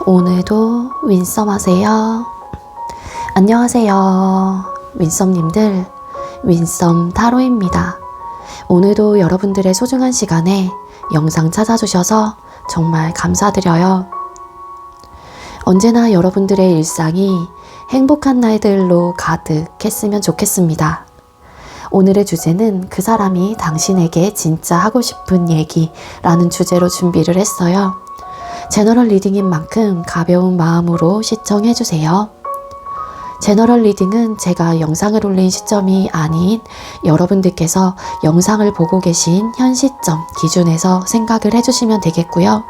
오늘도 윈썸 하세요. 안녕하세요. 윈썸님들, 윈썸 타로입니다. 오늘도 여러분들의 소중한 시간에 영상 찾아주셔서 정말 감사드려요. 언제나 여러분들의 일상이 행복한 날들로 가득했으면 좋겠습니다. 오늘의 주제는 그 사람이 당신에게 진짜 하고 싶은 얘기라는 주제로 준비를 했어요. 제너럴 리딩인 만큼 가벼운 마음으로 시청해주세요. 제너럴 리딩은 제가 영상을 올린 시점이 아닌 여러분들께서 영상을 보고 계신 현 시점 기준에서 생각을 해주시면 되겠고요.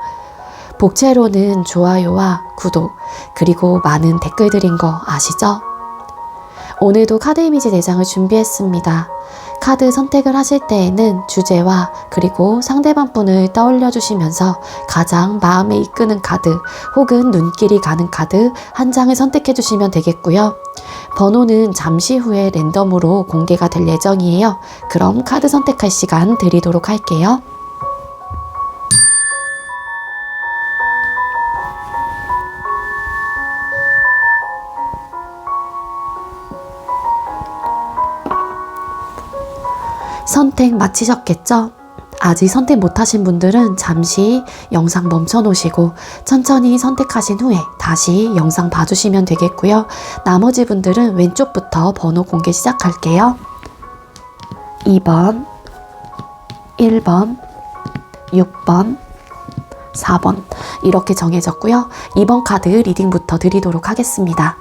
복채로는 좋아요와 구독 그리고 많은 댓글들인 거 아시죠? 오늘도 카드 이미지 4장을 준비했습니다. 카드 선택을 하실 때에는 주제와 그리고 상대방 분을 떠올려 주시면서 가장 마음에 이끄는 카드 혹은 눈길이 가는 카드 한 장을 선택해 주시면 되겠고요. 번호는 잠시 후에 랜덤으로 공개가 될 예정이에요. 그럼 카드 선택할 시간 드리도록 할게요. 선택 마치셨겠죠? 아직 선택 못하신 분들은 잠시 영상 멈춰 놓으시고 천천히 선택하신 후에 다시 영상 봐주시면 되겠고요. 나머지 분들은 왼쪽부터 번호 공개 시작할게요. 2번, 1번, 6번, 4번 이렇게 정해졌고요. 2번 카드 리딩부터 드리도록 하겠습니다.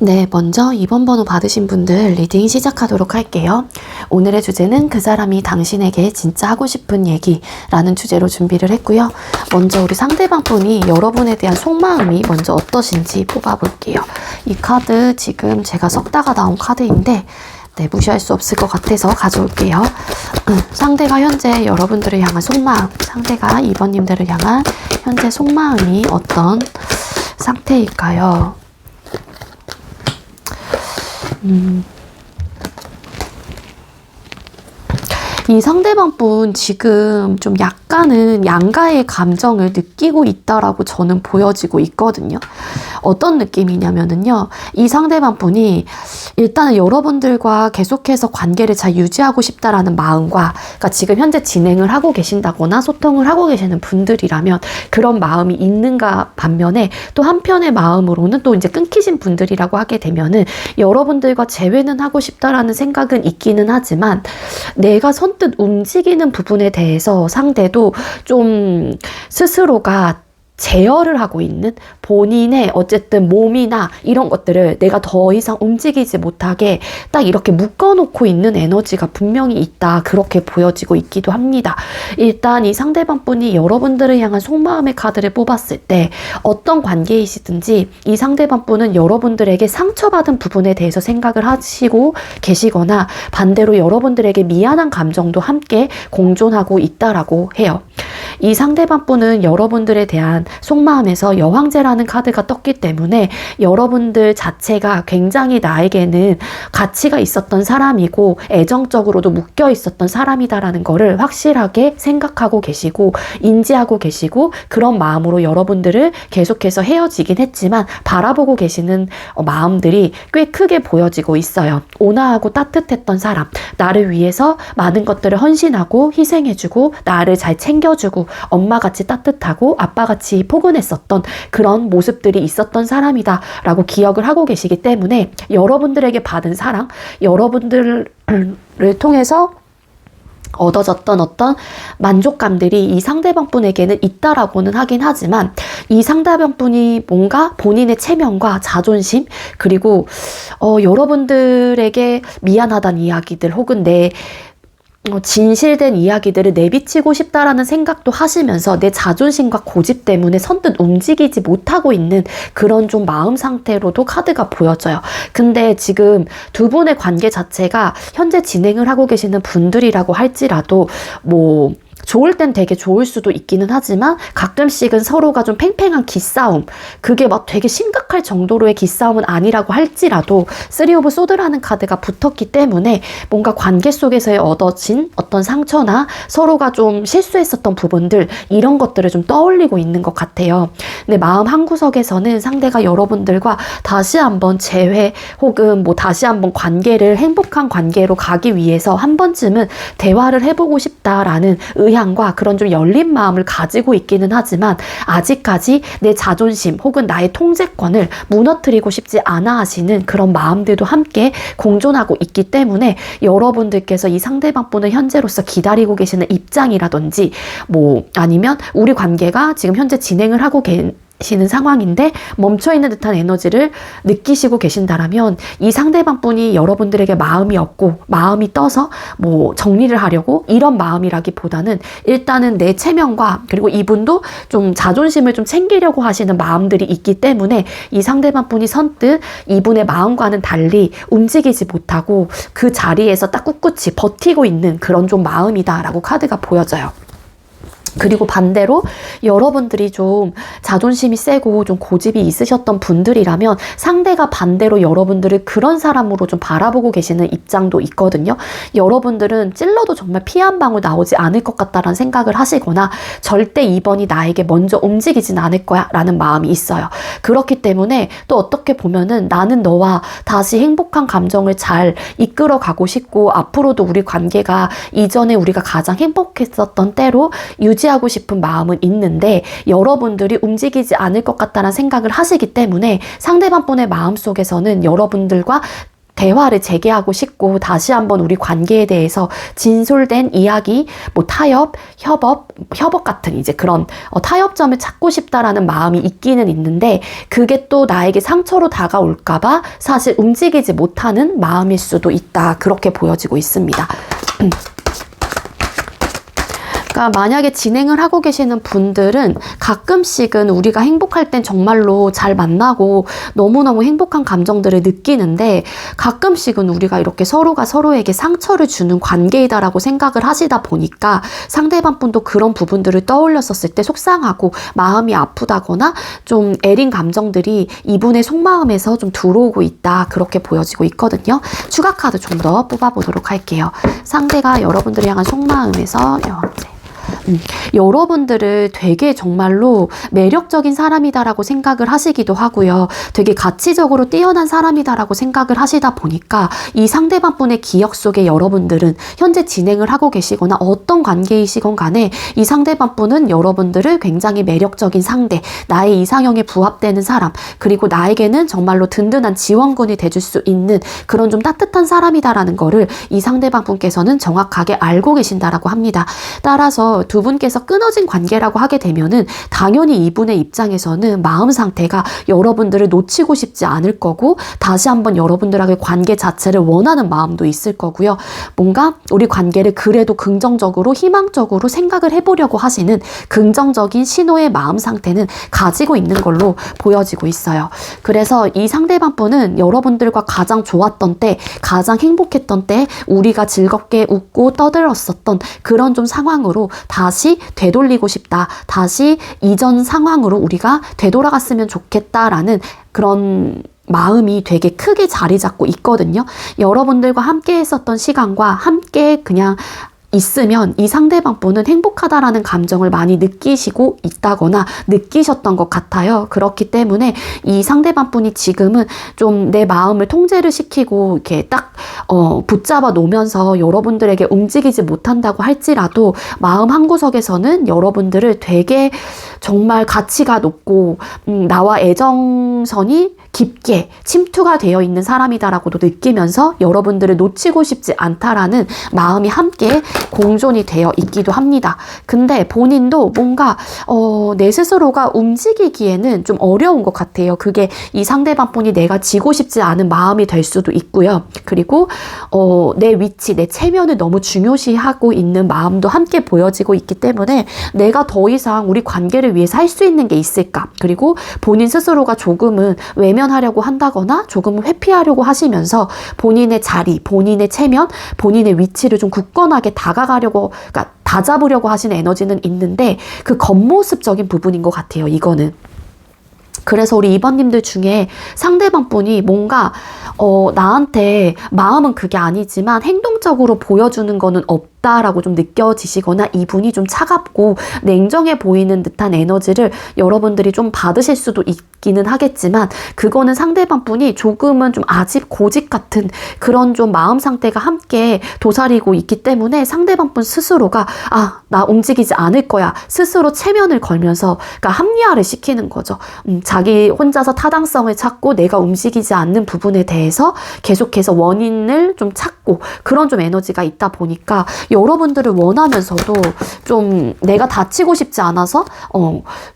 네, 먼저 2번 번호 받으신 분들 리딩 시작하도록 할게요. 오늘의 주제는 그 사람이 당신에게 진짜 하고 싶은 얘기라는 주제로 준비를 했고요. 먼저 우리 상대방 분이 여러분에 대한 속마음이 먼저 어떠신지 뽑아볼게요. 이 카드 지금 제가 섞다가 나온 카드인데 네, 무시할 수 없을 것 같아서 가져올게요. 상대가 현재 여러분들을 향한 속마음, 상대가 2번님들을 향한 현재 속마음이 어떤 상태일까요? 이 상대방 분 지금 좀 약간은 양가의 감정을 느끼고 있다라고 저는 보여지고 있거든요. 어떤 느낌이냐면은요, 이 상대방 분이 일단은 여러분들과 계속해서 관계를 잘 유지하고 싶다라는 마음과, 그러니까 지금 현재 진행을 하고 계신다거나 소통을 하고 계시는 분들이라면 그런 마음이 있는가 반면에 또 한편의 마음으로는 또 이제 끊기신 분들이라고 하게 되면은 여러분들과 재회는 하고 싶다라는 생각은 있기는 하지만 내가 선뜻 움직이는 부분에 대해서 상대도 좀 스스로가 제어를 하고 있는 본인의 어쨌든 몸이나 이런 것들을 내가 더 이상 움직이지 못하게 딱 이렇게 묶어놓고 있는 에너지가 분명히 있다. 그렇게 보여지고 있기도 합니다. 일단 이 상대방 분이 여러분들을 향한 속마음의 카드를 뽑았을 때 어떤 관계이시든지 이 상대방 분은 여러분들에게 상처받은 부분에 대해서 생각을 하시고 계시거나 반대로 여러분들에게 미안한 감정도 함께 공존하고 있다라고 해요. 이 상대방 분은 여러분들에 대한 속마음에서 여황제라는 카드가 떴기 때문에 여러분들 자체가 굉장히 나에게는 가치가 있었던 사람이고 애정적으로도 묶여 있었던 사람이다라는 거를 확실하게 생각하고 계시고 인지하고 계시고 그런 마음으로 여러분들을 계속해서 헤어지긴 했지만 바라보고 계시는 마음들이 꽤 크게 보여지고 있어요. 온화하고 따뜻했던 사람, 나를 위해서 많은 것들을 헌신하고 희생해주고 나를 잘 챙겨주고 엄마같이 따뜻하고 아빠같이 포근했었던 그런 모습들이 있었던 사람이다 라고 기억을 하고 계시기 때문에 여러분들에게 받은 사랑, 여러분들을 통해서 얻어졌던 어떤 만족감들이 이 상대방 분에게는 있다라고는 하긴 하지만 이 상대방 분이 뭔가 본인의 체면과 자존심 그리고 여러분들에게 미안하다는 이야기들 혹은 내 진실된 이야기들을 내비치고 싶다라는 생각도 하시면서 내 자존심과 고집 때문에 선뜻 움직이지 못하고 있는 그런 좀 마음 상태로도 카드가 보여져요. 근데 지금 두 분의 관계 자체가 현재 진행을 하고 계시는 분들이라고 할지라도 좋을 땐 되게 좋을 수도 있기는 하지만 가끔씩은 서로가 좀 팽팽한 기싸움, 그게 막 되게 심각할 정도로의 기싸움은 아니라고 할지라도 3 오브 소드라는 카드가 붙었기 때문에 뭔가 관계 속에서의 얻어진 어떤 상처나 서로가 좀 실수했었던 부분들, 이런 것들을 좀 떠올리고 있는 것 같아요. 근데 마음 한구석에서는 상대가 여러분들과 다시 한번 재회 혹은 뭐 다시 한번 관계를 행복한 관계로 가기 위해서 한 번쯤은 대화를 해보고 싶다라는 의향과 그런 좀 열린 마음을 가지고 있기는 하지만 아직까지 내 자존심 혹은 나의 통제권을 무너뜨리고 싶지 않아 하시는 그런 마음들도 함께 공존하고 있기 때문에 여러분들께서 이 상대방 분을 현재로서 기다리고 계시는 입장이라든지 뭐 아니면 우리 관계가 지금 현재 진행을 하고 계시는 상황인데 멈춰있는 듯한 에너지를 느끼시고 계신다라면 이 상대방 분이 여러분들에게 마음이 없고 마음이 떠서 뭐 정리를 하려고 이런 마음이라기보다는 일단은 내 체면과 그리고 이분도 좀 자존심을 좀 챙기려고 하시는 마음들이 있기 때문에 이 상대방 분이 선뜻 이분의 마음과는 달리 움직이지 못하고 그 자리에서 딱 꿋꿋이 버티고 있는 그런 좀 마음이다라고 카드가 보여져요. 그리고 반대로 여러분들이 좀 자존심이 세고 좀 고집이 있으셨던 분들이라면 상대가 반대로 여러분들을 그런 사람으로 좀 바라보고 계시는 입장도 있거든요. 여러분들은 찔러도 정말 피 한 방울 나오지 않을 것 같다라는 생각을 하시거나 절대 이번이 나에게 먼저 움직이진 않을 거야 라는 마음이 있어요. 그렇기 때문에 또 어떻게 보면은 나는 너와 다시 행복한 감정을 잘 이끌어 가고 싶고 앞으로도 우리 관계가 이전에 우리가 가장 행복했었던 때로 유지하고 싶은 마음은 있는데 여러분들이 움직이지 않을 것 같다는 생각을 하시기 때문에 상대방 분의 마음속에서는 여러분들과 대화를 재개하고 싶고 다시 한번 우리 관계에 대해서 진솔된 이야기, 뭐 타협, 협업 같은 이제 그런 타협점을 찾고 싶다라는 마음이 있기는 있는데 그게 또 나에게 상처로 다가올까봐 사실 움직이지 못하는 마음일 수도 있다. 그렇게 보여지고 있습니다. 그러니까 만약에 진행을 하고 계시는 분들은 가끔씩은 우리가 행복할 땐 정말로 잘 만나고 너무너무 행복한 감정들을 느끼는데 가끔씩은 우리가 이렇게 서로가 서로에게 상처를 주는 관계이다라고 생각을 하시다 보니까 상대방 분도 그런 부분들을 떠올렸었을 때 속상하고 마음이 아프다거나 좀 애린 감정들이 이분의 속마음에서 좀 들어오고 있다. 그렇게 보여지고 있거든요. 추가 카드 좀 더 뽑아보도록 할게요. 상대가 여러분들을 향한 속마음에서 여러분들을 되게 정말로 매력적인 사람이다라고 생각을 하시기도 하고요. 되게 가치적으로 뛰어난 사람이다라고 생각을 하시다 보니까 이 상대방 분의 기억 속에 여러분들은 현재 진행을 하고 계시거나 어떤 관계이시건 간에 이 상대방 분은 여러분들을 굉장히 매력적인 상대, 나의 이상형에 부합되는 사람, 그리고 나에게는 정말로 든든한 지원군이 돼줄 수 있는 그런 좀 따뜻한 사람이다라는 거를 이 상대방 분께서는 정확하게 알고 계신다라고 합니다. 따라서 두 분께서 끊어진 관계라고 하게 되면은 당연히 이분의 입장에서는 마음 상태가 여러분들을 놓치고 싶지 않을 거고 다시 한번 여러분들에게 관계 자체를 원하는 마음도 있을 거고요. 뭔가 우리 관계를 그래도 긍정적으로 희망적으로 생각을 해보려고 하시는 긍정적인 신호의 마음 상태는 가지고 있는 걸로 보여지고 있어요. 그래서 이 상대방 분은 여러분들과 가장 좋았던 때, 가장 행복했던 때 우리가 즐겁게 웃고 떠들었었던 그런 좀 상황으로 다시 되돌리고 싶다. 다시 이전 상황으로 우리가 되돌아갔으면 좋겠다라는 그런 마음이 되게 크게 자리 잡고 있거든요. 여러분들과 함께 했었던 시간과 함께 그냥 있으면 이 상대방 분은 행복하다라는 감정을 많이 느끼시고 있다거나 느끼셨던 것 같아요. 그렇기 때문에 이 상대방 분이 지금은 좀 내 마음을 통제를 시키고 이렇게 딱 붙잡아 놓으면서 여러분들에게 움직이지 못한다고 할지라도 마음 한구석에서는 여러분들을 되게 정말 가치가 높고 나와 애정선이 깊게 침투가 되어 있는 사람이다라고도 느끼면서 여러분들을 놓치고 싶지 않다라는 마음이 함께 공존이 되어 있기도 합니다. 근데 본인도 뭔가 내 스스로가 움직이기에는 좀 어려운 것 같아요. 그게 이 상대방 분이 내가 지고 싶지 않은 마음이 될 수도 있고요. 그리고 내 위치, 내 체면을 너무 중요시하고 있는 마음도 함께 보여지고 있기 때문에 내가 더 이상 우리 관계를 관계를 위해서 할 수 있는 게 있을까? 그리고 본인 스스로가 조금은 외면하려고 한다거나 조금은 회피하려고 하시면서 본인의 자리, 본인의 체면, 본인의 위치를 좀 굳건하게 다가가려고, 그러니까 다잡으려고 하시는 에너지는 있는데 그 겉모습적인 부분인 것 같아요, 이거는. 그래서 우리 2번님들 중에 상대방 분이 뭔가 나한테 마음은 그게 아니지만 행동적으로 보여주는 거는 없다라고 좀 느껴지시거나 이분이 좀 차갑고 냉정해 보이는 듯한 에너지를 여러분들이 좀 받으실 수도 있기는 하겠지만 그거는 상대방 분이 조금은 좀 아집 고집 같은 그런 좀 마음 상태가 함께 도사리고 있기 때문에 상대방 분 스스로가 나 움직이지 않을 거야 스스로 체면을 걸면서 그러니까 합리화를 시키는 거죠. 자기 혼자서 타당성을 찾고 내가 움직이지 않는 부분에 대해서 계속해서 원인을 좀 찾고 그런 좀 에너지가 있다 보니까 여러분들을 원하면서도 좀 내가 다치고 싶지 않아서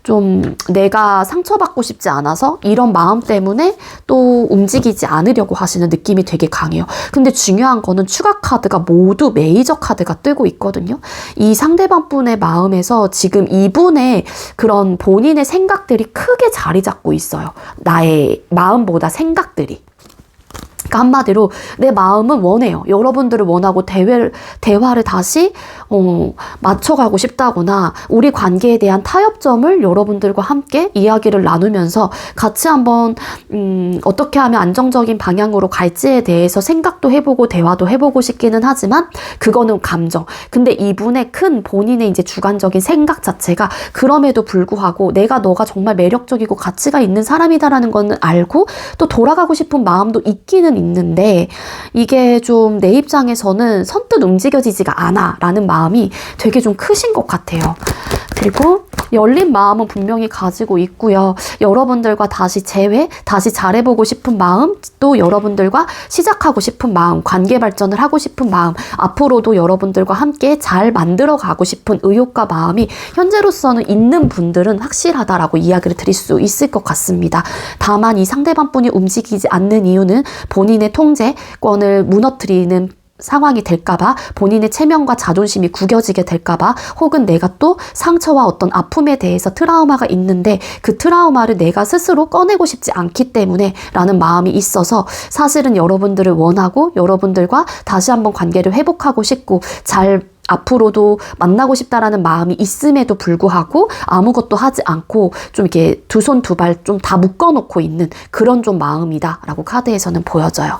좀 내가 상처받고 싶지 않아서 이런 마음 때문에 또 움직이지 않으려고 하시는 느낌이 되게 강해요. 근데 중요한 거는 추가 카드가 모두 메이저 카드가 뜨고 있거든요. 이 상대방 분의 마음에서 지금 이분의 그런 본인의 생각들이 크게 자리 잡고 있어요. 나의 마음보다 생각들이. 그러니까 한마디로 내 마음은 원해요. 여러분들을 원하고 대화를 다시 맞춰가고 싶다거나 우리 관계에 대한 타협점을 여러분들과 함께 이야기를 나누면서 같이 한번 어떻게 하면 안정적인 방향으로 갈지에 대해서 생각도 해보고 대화도 해보고 싶기는 하지만 그거는 감정. 근데 이분의 큰 본인의 이제 주관적인 생각 자체가 그럼에도 불구하고 너가 정말 매력적이고 가치가 있는 사람이다라는 거는 알고 또 돌아가고 싶은 마음도 있기는 있는데 이게 좀 내 입장에서는 선뜻 움직여지지가 않아 라는 마음이 되게 좀 크신 것 같아요. 그리고 열린 마음은 분명히 가지고 있고요. 여러분들과 다시 다시 잘해보고 싶은 마음, 또 여러분들과 시작하고 싶은 마음, 관계 발전을 하고 싶은 마음, 앞으로도 여러분들과 함께 잘 만들어가고 싶은 의욕과 마음이 현재로서는 있는 분들은 확실하다라고 이야기를 드릴 수 있을 것 같습니다. 다만 이 상대방 분이 움직이지 않는 이유는 본인의 통제권을 무너뜨리는 상황이 될까봐 본인의 체면과 자존심이 구겨지게 될까봐 혹은 내가 또 상처와 어떤 아픔에 대해서 트라우마가 있는데 그 트라우마를 내가 스스로 꺼내고 싶지 않기 때문에 라는 마음이 있어서 사실은 여러분들을 원하고 여러분들과 다시 한번 관계를 회복하고 싶고 잘 앞으로도 만나고 싶다라는 마음이 있음에도 불구하고 아무것도 하지 않고 좀 이렇게 두 손 두 발 좀 다 묶어놓고 있는 그런 좀 마음이다 라고 카드에서는 보여져요.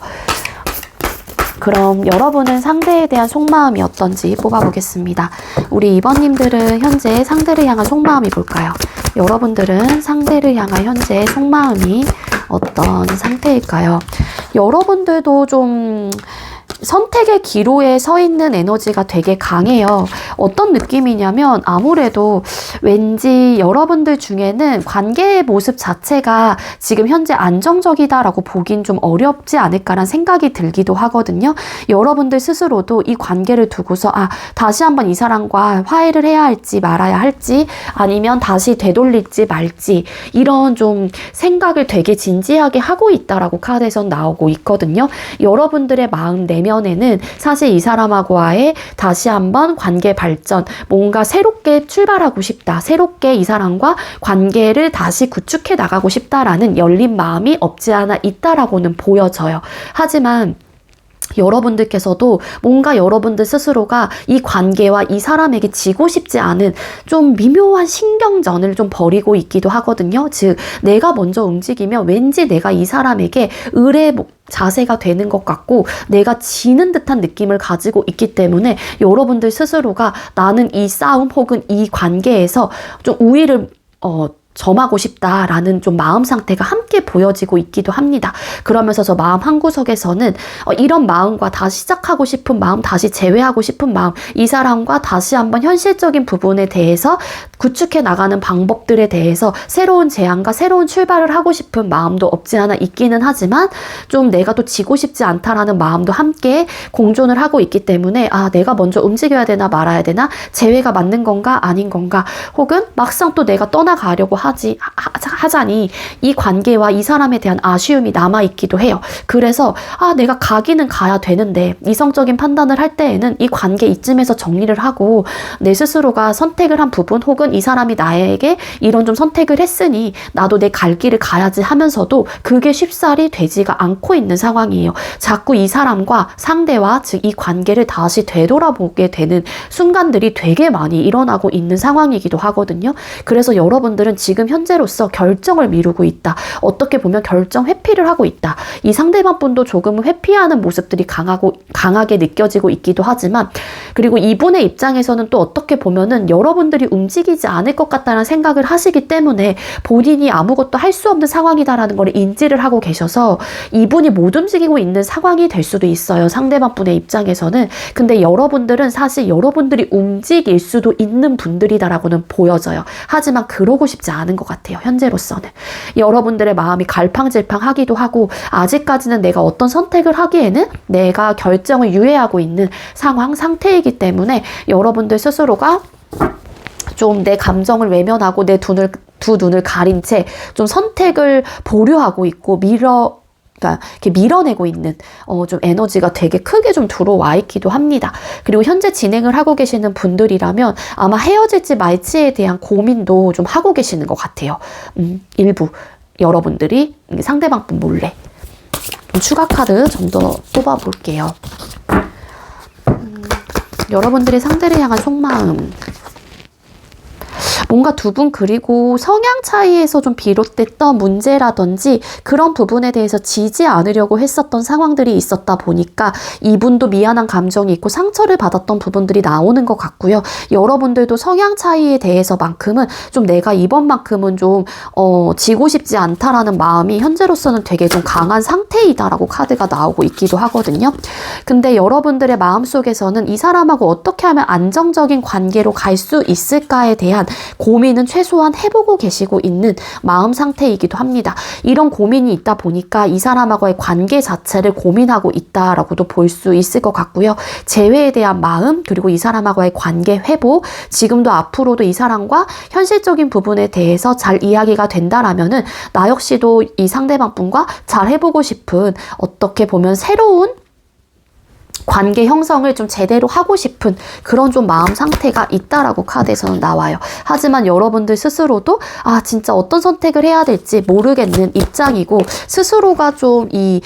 그럼 여러분은 상대에 대한 속마음이 어떤지 뽑아보겠습니다. 우리 2번님들은 현재 상대를 향한 속마음이 뭘까요? 여러분들은 상대를 향한 현재의 속마음이 어떤 상태일까요? 여러분들도 좀 선택의 기로에 서 있는 에너지가 되게 강해요. 어떤 느낌이냐면 아무래도 왠지 여러분들 중에는 관계의 모습 자체가 지금 현재 안정적이다라고 보긴 좀 어렵지 않을까라는 생각이 들기도 하거든요. 여러분들 스스로도 이 관계를 두고서 다시 한번 이 사람과 화해를 해야 할지 말아야 할지 아니면 다시 되돌릴지 말지 이런 좀 생각을 되게 진지하게 하고 있다라고 카드에서 나오고 있거든요. 여러분들의 마음 내면에는 사실 이 사람하고의 다시 한번 관계 발전, 뭔가 새롭게 출발하고 싶다. 새롭게 이 사람과 관계를 다시 구축해 나가고 싶다라는 열린 마음이 없지 않아 있다라고는 보여져요. 하지만 여러분들께서도 뭔가 여러분들 스스로가 이 관계와 이 사람에게 지고 싶지 않은 좀 미묘한 신경전을 좀 벌이고 있기도 하거든요. 즉 내가 먼저 움직이면 왠지 내가 이 사람에게 의뢰 자세가 되는 것 같고 내가 지는 듯한 느낌을 가지고 있기 때문에 여러분들 스스로가 나는 이 싸움 혹은 이 관계에서 좀 우위를 점하고 싶다라는 좀 마음 상태가 함께 보여지고 있기도 합니다. 그러면서 저 마음 한구석에서는 이런 마음과 다시 시작하고 싶은 마음, 다시 재회하고 싶은 마음, 이 사람과 다시 한번 현실적인 부분에 대해서 구축해 나가는 방법들에 대해서 새로운 제안과 새로운 출발을 하고 싶은 마음도 없지 않아 있기는 하지만 좀 내가 또 지고 싶지 않다라는 마음도 함께 공존을 하고 있기 때문에 내가 먼저 움직여야 되나 말아야 되나, 재회가 맞는 건가 아닌 건가, 혹은 막상 또 내가 떠나가려고 하자니 이 관계와 이 사람에 대한 아쉬움이 남아있기도 해요. 그래서 내가 가기는 가야 되는데 이성적인 판단을 할 때에는 이 관계 이쯤에서 정리를 하고 내 스스로가 선택을 한 부분 혹은 이 사람이 나에게 이런 좀 선택을 했으니 나도 내 갈 길을 가야지 하면서도 그게 쉽사리 되지가 않고 있는 상황이에요. 자꾸 이 사람과 상대와 즉 이 관계를 다시 되돌아보게 되는 순간들이 되게 많이 일어나고 있는 상황이기도 하거든요. 그래서 여러분들은 지금 현재로서 결정을 미루고 있다. 어떻게 보면 결정 회피를 하고 있다. 이 상대방 분도 조금은 회피하는 모습들이 강하게 느껴지고 있기도 하지만 그리고 이분의 입장에서는 또 어떻게 보면은 여러분들이 움직이지 않을 것 같다는 생각을 하시기 때문에 본인이 아무것도 할 수 없는 상황이다라는 걸 인지를 하고 계셔서 이분이 못 움직이고 있는 상황이 될 수도 있어요. 상대방 분의 입장에서는. 근데 여러분들은 사실 여러분들이 움직일 수도 있는 분들이다라고는 보여져요. 하지만 그러고 싶지 않은 것 같아요. 현재로서는. 여러분들의 마음이 갈팡질팡하기도 하고 아직까지는 내가 어떤 선택을 하기에는 내가 결정을 유예하고 있는 상태이기 때문에 여러분들 스스로가 좀 내 감정을 외면하고 내 두 눈을 가린 채 좀 선택을 보류하고 있고 그러니까 이렇게 밀어내고 있는 좀 에너지가 되게 크게 좀 들어와 있기도 합니다. 그리고 현재 진행을 하고 계시는 분들이라면 아마 헤어질지 말지에 대한 고민도 좀 하고 계시는 것 같아요. 일부 여러분들이 상대방 분 몰래. 추가 카드 좀 더 뽑아 볼게요. 여러분들의 상대를 향한 속마음. 뭔가 두 분 그리고 성향 차이에서 좀 비롯됐던 문제라든지 그런 부분에 대해서 지지 않으려고 했었던 상황들이 있었다 보니까 이분도 미안한 감정이 있고 상처를 받았던 부분들이 나오는 것 같고요. 여러분들도 성향 차이에 대해서만큼은 좀 내가 이번만큼은 좀 지고 싶지 않다라는 마음이 현재로서는 되게 좀 강한 상태이다라고 카드가 나오고 있기도 하거든요. 근데 여러분들의 마음속에서는 이 사람하고 어떻게 하면 안정적인 관계로 갈 수 있을까에 대한 고민은 최소한 해보고 계시고 있는 마음 상태이기도 합니다. 이런 고민이 있다 보니까 이 사람하고의 관계 자체를 고민하고 있다라고도 볼 수 있을 것 같고요. 재회에 대한 마음 그리고 이 사람하고의 관계 회복 지금도 앞으로도 이 사람과 현실적인 부분에 대해서 잘 이야기가 된다라면은 나 역시도 이 상대방 분과 잘 해보고 싶은 어떻게 보면 새로운 관계 형성을 좀 제대로 하고 싶은 그런 좀 마음 상태가 있다라고 카드에서는 나와요. 하지만 여러분들 스스로도 진짜 어떤 선택을 해야 될지 모르겠는 입장이고 스스로가 좀 이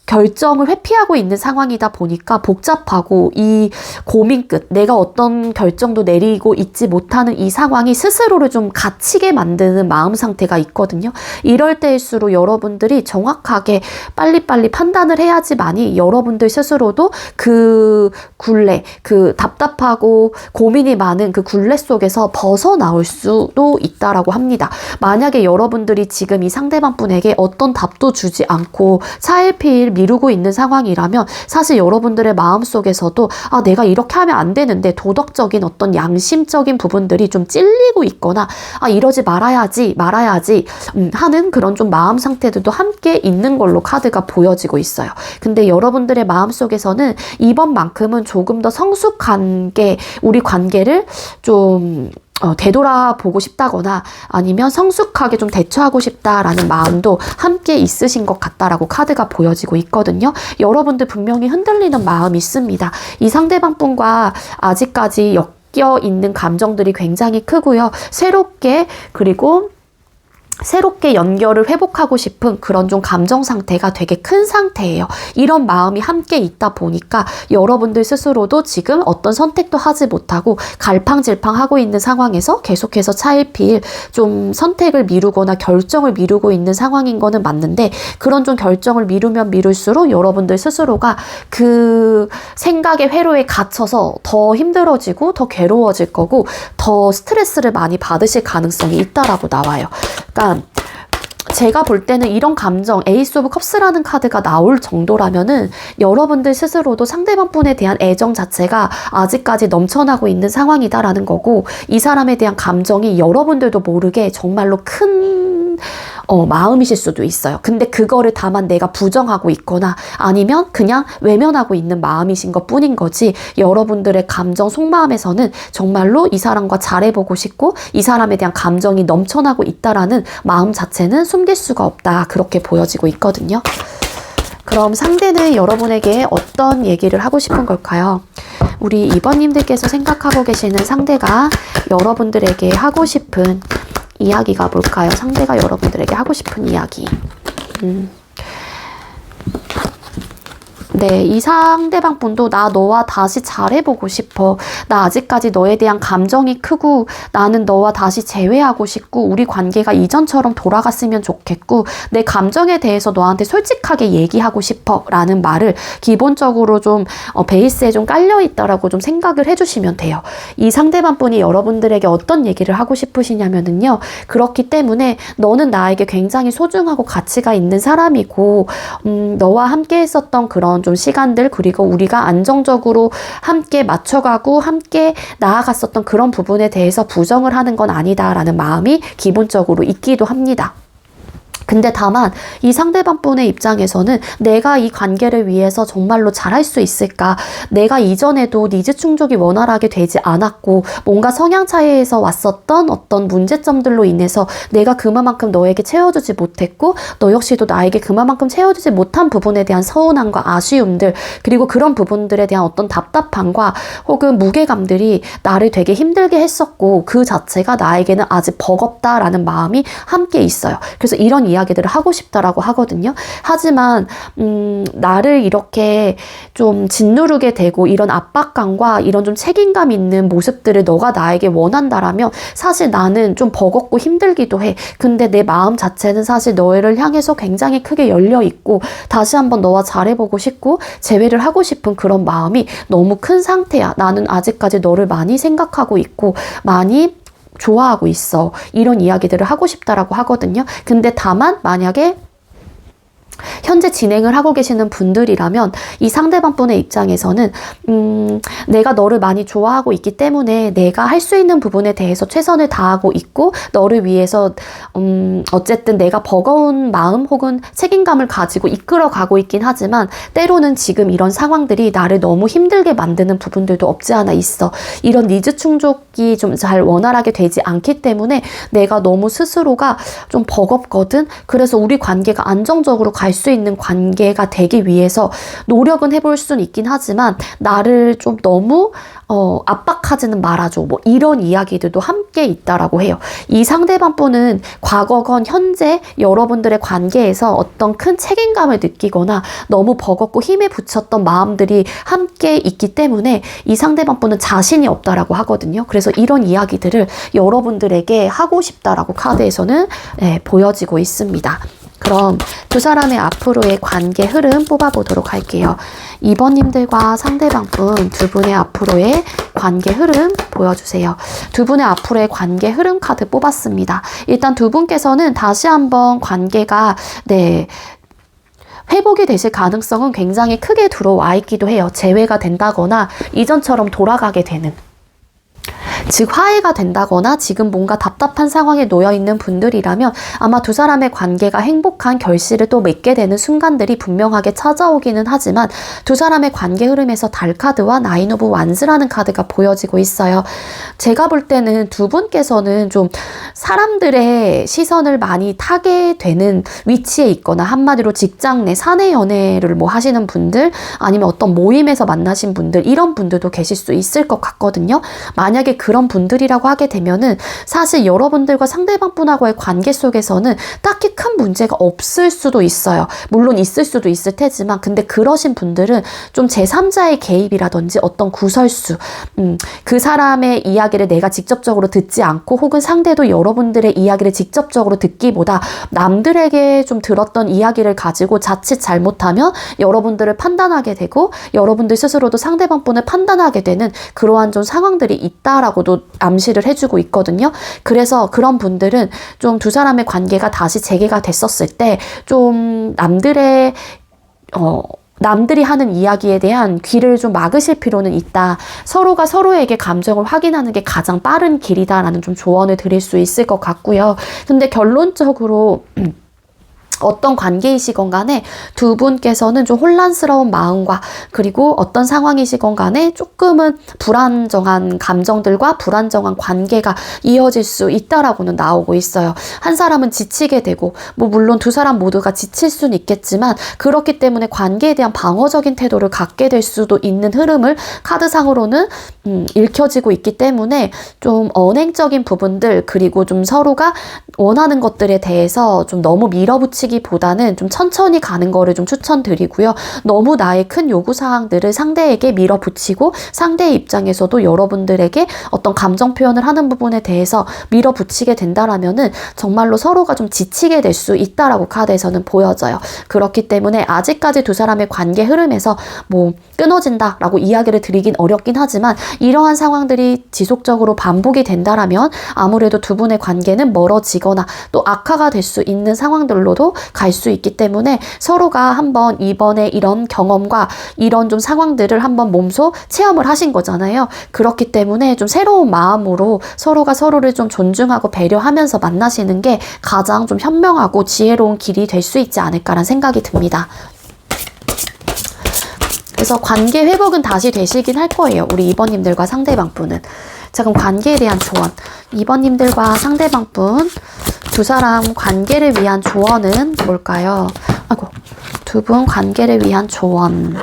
결정을 회피하고 있는 상황이다 보니까 복잡하고 이 고민 끝 내가 어떤 결정도 내리고 있지 못하는 이 상황이 스스로를 좀 갇히게 만드는 마음 상태가 있거든요. 이럴 때일수록 여러분들이 정확하게 빨리빨리 판단을 해야지만이 여러분들 스스로도 그 굴레, 그 답답하고 고민이 많은 그 굴레 속에서 벗어나올 수도 있다라고 합니다. 만약에 여러분들이 지금 이 상대방 분에게 어떤 답도 주지 않고 차일피일 미루고 있는 상황이라면 사실 여러분들의 마음속에서도 내가 이렇게 하면 안 되는데 도덕적인 어떤 양심적인 부분들이 좀 찔리고 있거나 이러지 말아야지 하는 그런 좀 마음 상태들도 함께 있는 걸로 카드가 보여지고 있어요. 근데 여러분들의 마음속에서는 이번만큼은 조금 더 성숙한 게 우리 관계를 좀 되돌아보고 싶다거나 아니면 성숙하게 좀 대처하고 싶다라는 마음도 함께 있으신 것 같다라고 카드가 보여지고 있거든요. 여러분들 분명히 흔들리는 마음이 있습니다. 이 상대방 분과 아직까지 엮여 있는 감정들이 굉장히 크고요. 새롭게 연결을 회복하고 싶은 그런 좀 감정 상태가 되게 큰 상태예요. 이런 마음이 함께 있다 보니까 여러분들 스스로도 지금 어떤 선택도 하지 못하고 갈팡질팡하고 있는 상황에서 계속해서 차일피일 좀 선택을 미루거나 결정을 미루고 있는 상황인 거는 맞는데 그런 좀 결정을 미루면 미룰수록 여러분들 스스로가 그 생각의 회로에 갇혀서 더 힘들어지고 더 괴로워질 거고 더 스트레스를 많이 받으실 가능성이 있다라고 나와요. 그러니까 제가 볼 때는 이런 감정, 에이스 오브 컵스라는 카드가 나올 정도라면은 여러분들 스스로도 상대방 분에 대한 애정 자체가 아직까지 넘쳐나고 있는 상황이다라는 거고 이 사람에 대한 감정이 여러분들도 모르게 정말로 큰 마음이실 수도 있어요. 근데 그거를 다만 내가 부정하고 있거나 아니면 그냥 외면하고 있는 마음이신 것 뿐인 거지, 여러분들의 감정 속마음에서는 정말로 이 사람과 잘해보고 싶고 이 사람에 대한 감정이 넘쳐나고 있다라는 마음 자체는 숨길 수가 없다, 그렇게 보여지고 있거든요. 그럼 상대는 여러분에게 어떤 얘기를 하고 싶은 걸까요? 우리 2번님들께서 생각하고 계시는 상대가 여러분들에게 하고 싶은 이야기가 뭘까요? 상대가 여러분들에게 하고 싶은 이야기. 네, 이 상대방 분도 나 너와 다시 잘해보고 싶어. 나 아직까지 너에 대한 감정이 크고 나는 너와 다시 재회하고 싶고 우리 관계가 이전처럼 돌아갔으면 좋겠고 내 감정에 대해서 너한테 솔직하게 얘기하고 싶어 라는 말을 기본적으로 좀 베이스에 좀 깔려있다라고 좀 생각을 해주시면 돼요. 이 상대방 분이 여러분들에게 어떤 얘기를 하고 싶으시냐면은요, 그렇기 때문에 너는 나에게 굉장히 소중하고 가치가 있는 사람이고 너와 함께 했었던 그런 좀 시간들, 그리고 우리가 안정적으로 함께 맞춰가고 함께 나아갔었던 그런 부분에 대해서 부정을 하는 건 아니다라는 마음이 기본적으로 있기도 합니다. 근데 다만 이 상대방 분의 입장에서는 내가 이 관계를 위해서 정말로 잘할 수 있을까? 내가 이전에도 니즈 충족이 원활하게 되지 않았고 뭔가 성향 차이에서 왔었던 어떤 문제점들로 인해서 내가 그만큼 너에게 채워주지 못했고 너 역시도 나에게 그만큼 채워주지 못한 부분에 대한 서운함과 아쉬움들, 그리고 그런 부분들에 대한 어떤 답답함과 혹은 무게감들이 나를 되게 힘들게 했었고 그 자체가 나에게는 아직 버겁다라는 마음이 함께 있어요. 그래서 이런 이야기들을 하고 싶다라고 하거든요. 하지만 나를 이렇게 좀 짓누르게 되고 이런 압박감과 이런 좀 책임감 있는 모습들을 너가 나에게 원한다라면 사실 나는 좀 버겁고 힘들기도 해. 근데 내 마음 자체는 사실 너를 향해서 굉장히 크게 열려 있고 다시 한번 너와 잘해보고 싶고 재회를 하고 싶은 그런 마음이 너무 큰 상태야. 나는 아직까지 너를 많이 생각하고 있고 많이 좋아하고 있어. 이런 이야기들을 하고 싶다라고 하거든요. 근데 다만 만약에 현재 진행을 하고 계시는 분들이라면 이 상대방 분의 입장에서는 내가 너를 많이 좋아하고 있기 때문에 내가 할 수 있는 부분에 대해서 최선을 다하고 있고 너를 위해서 어쨌든 내가 버거운 마음 혹은 책임감을 가지고 이끌어가고 있긴 하지만 때로는 지금 이런 상황들이 나를 너무 힘들게 만드는 부분들도 없지 않아 있어. 이런 니즈 충족이 좀 잘 원활하게 되지 않기 때문에 내가 너무 스스로가 좀 버겁거든. 그래서 우리 관계가 안정적으로 갈 수 있는 관계가 되기 위해서 노력은 해볼 수는 있긴 하지만 나를 좀 너무 압박하지는 말아줘. 뭐 이런 이야기들도 함께 있다라고 해요. 이 상대방 분은 과거건 현재 여러분들의 관계에서 어떤 큰 책임감을 느끼거나 너무 버겁고 힘에 부쳤던 마음들이 함께 있기 때문에 이 상대방 분은 자신이 없다라고 하거든요. 그래서 이런 이야기들을 여러분들에게 하고 싶다라고 카드에서는 보여지고 있습니다. 그럼 두 사람의 앞으로의 관계 흐름 뽑아보도록 할게요. 2번님들과 상대방분 두 분의 앞으로의 관계 흐름 보여주세요. 두 분의 앞으로의 관계 흐름 카드 뽑았습니다. 일단 두 분께서는 다시 한번 관계가 회복이 되실 가능성은 굉장히 크게 들어와 있기도 해요. 재회가 된다거나 이전처럼 돌아가게 되는, 즉 화해가 된다거나 지금 뭔가 답답한 상황에 놓여있는 분들이라면 아마 두 사람의 관계가 행복한 결실을 또 맺게 되는 순간들이 분명하게 찾아오기는 하지만 두 사람의 관계 흐름에서 달 카드와 나인 오브 완즈라는 카드가 보여지고 있어요. 제가 볼 때는 두 분께서는 좀 사람들의 시선을 많이 타게 되는 위치에 있거나 한마디로 직장 내 사내 연애를 뭐 하시는 분들 아니면 어떤 모임에서 만나신 분들, 이런 분들도 계실 수 있을 것 같거든요. 만약에 그런 분들이라고 하게 되면은 사실 여러분들과 상대방 분하고의 관계 속에서는 딱히 큰 문제가 없을 수도 있어요. 물론 있을 수도 있을 테지만 근데 그러신 분들은 좀 제3자의 개입이라든지 어떤 구설수, 그 사람의 이야기를 내가 직접적으로 듣지 않고 혹은 상대도 여러분들의 이야기를 직접적으로 듣기보다 남들에게 좀 들었던 이야기를 가지고 자칫 잘못하면 여러분들을 판단하게 되고 여러분들 스스로도 상대방 분을 판단하게 되는 그러한 좀 상황들이 있다라고도 암시를 해주고 있거든요. 그래서 그런 분들은 좀 두 사람의 관계가 다시 재개가 됐었을 때 좀 남들의 남들이 하는 이야기에 대한 귀를 좀 막으실 필요는 있다. 서로가 서로에게 감정을 확인하는 게 가장 빠른 길이다라는 좀 조언을 드릴 수 있을 것 같고요. 근데 결론적으로 어떤 관계이시건 간에 두 분께서는 좀 혼란스러운 마음과 그리고 어떤 상황이시건 간에 조금은 불안정한 감정들과 불안정한 관계가 이어질 수 있다라고는 나오고 있어요. 한 사람은 지치게 되고 물론 두 사람 모두가 지칠 수는 있겠지만 그렇기 때문에 관계에 대한 방어적인 태도를 갖게 될 수도 있는 흐름을 카드상으로는 읽혀지고 있기 때문에 좀 언행적인 부분들 그리고 좀 서로가 원하는 것들에 대해서 좀 너무 밀어붙이기보다는 좀 천천히 가는 거를 좀 추천드리고요. 너무 나의 큰 요구사항들을 상대에게 밀어붙이고 상대의 입장에서도 여러분들에게 어떤 감정 표현을 하는 부분에 대해서 밀어붙이게 된다라면은 정말로 서로가 좀 지치게 될 수 있다라고 카드에서는 보여져요. 그렇기 때문에 아직까지 두 사람의 관계 흐름에서 끊어진다라고 이야기를 드리긴 어렵긴 하지만 이러한 상황들이 지속적으로 반복이 된다라면 아무래도 두 분의 관계는 멀어지거나 또 악화가 될 수 있는 상황들로도 갈 수 있기 때문에 서로가 한번 이번에 이런 경험과 이런 좀 상황들을 한번 몸소 체험을 하신 거잖아요. 그렇기 때문에 좀 새로운 마음으로 서로가 서로를 좀 존중하고 배려하면서 만나시는 게 가장 좀 현명하고 지혜로운 길이 될 수 있지 않을까라는 생각이 듭니다. 그래서 관계 회복은 다시 되시긴 할 거예요. 우리 2번님들과 상대방분은. 자, 그럼 관계에 대한 조언. 2번님들과 상대방분 두 사람 관계를 위한 조언은 뭘까요? 아이고, 두 분 관계를 위한 조언.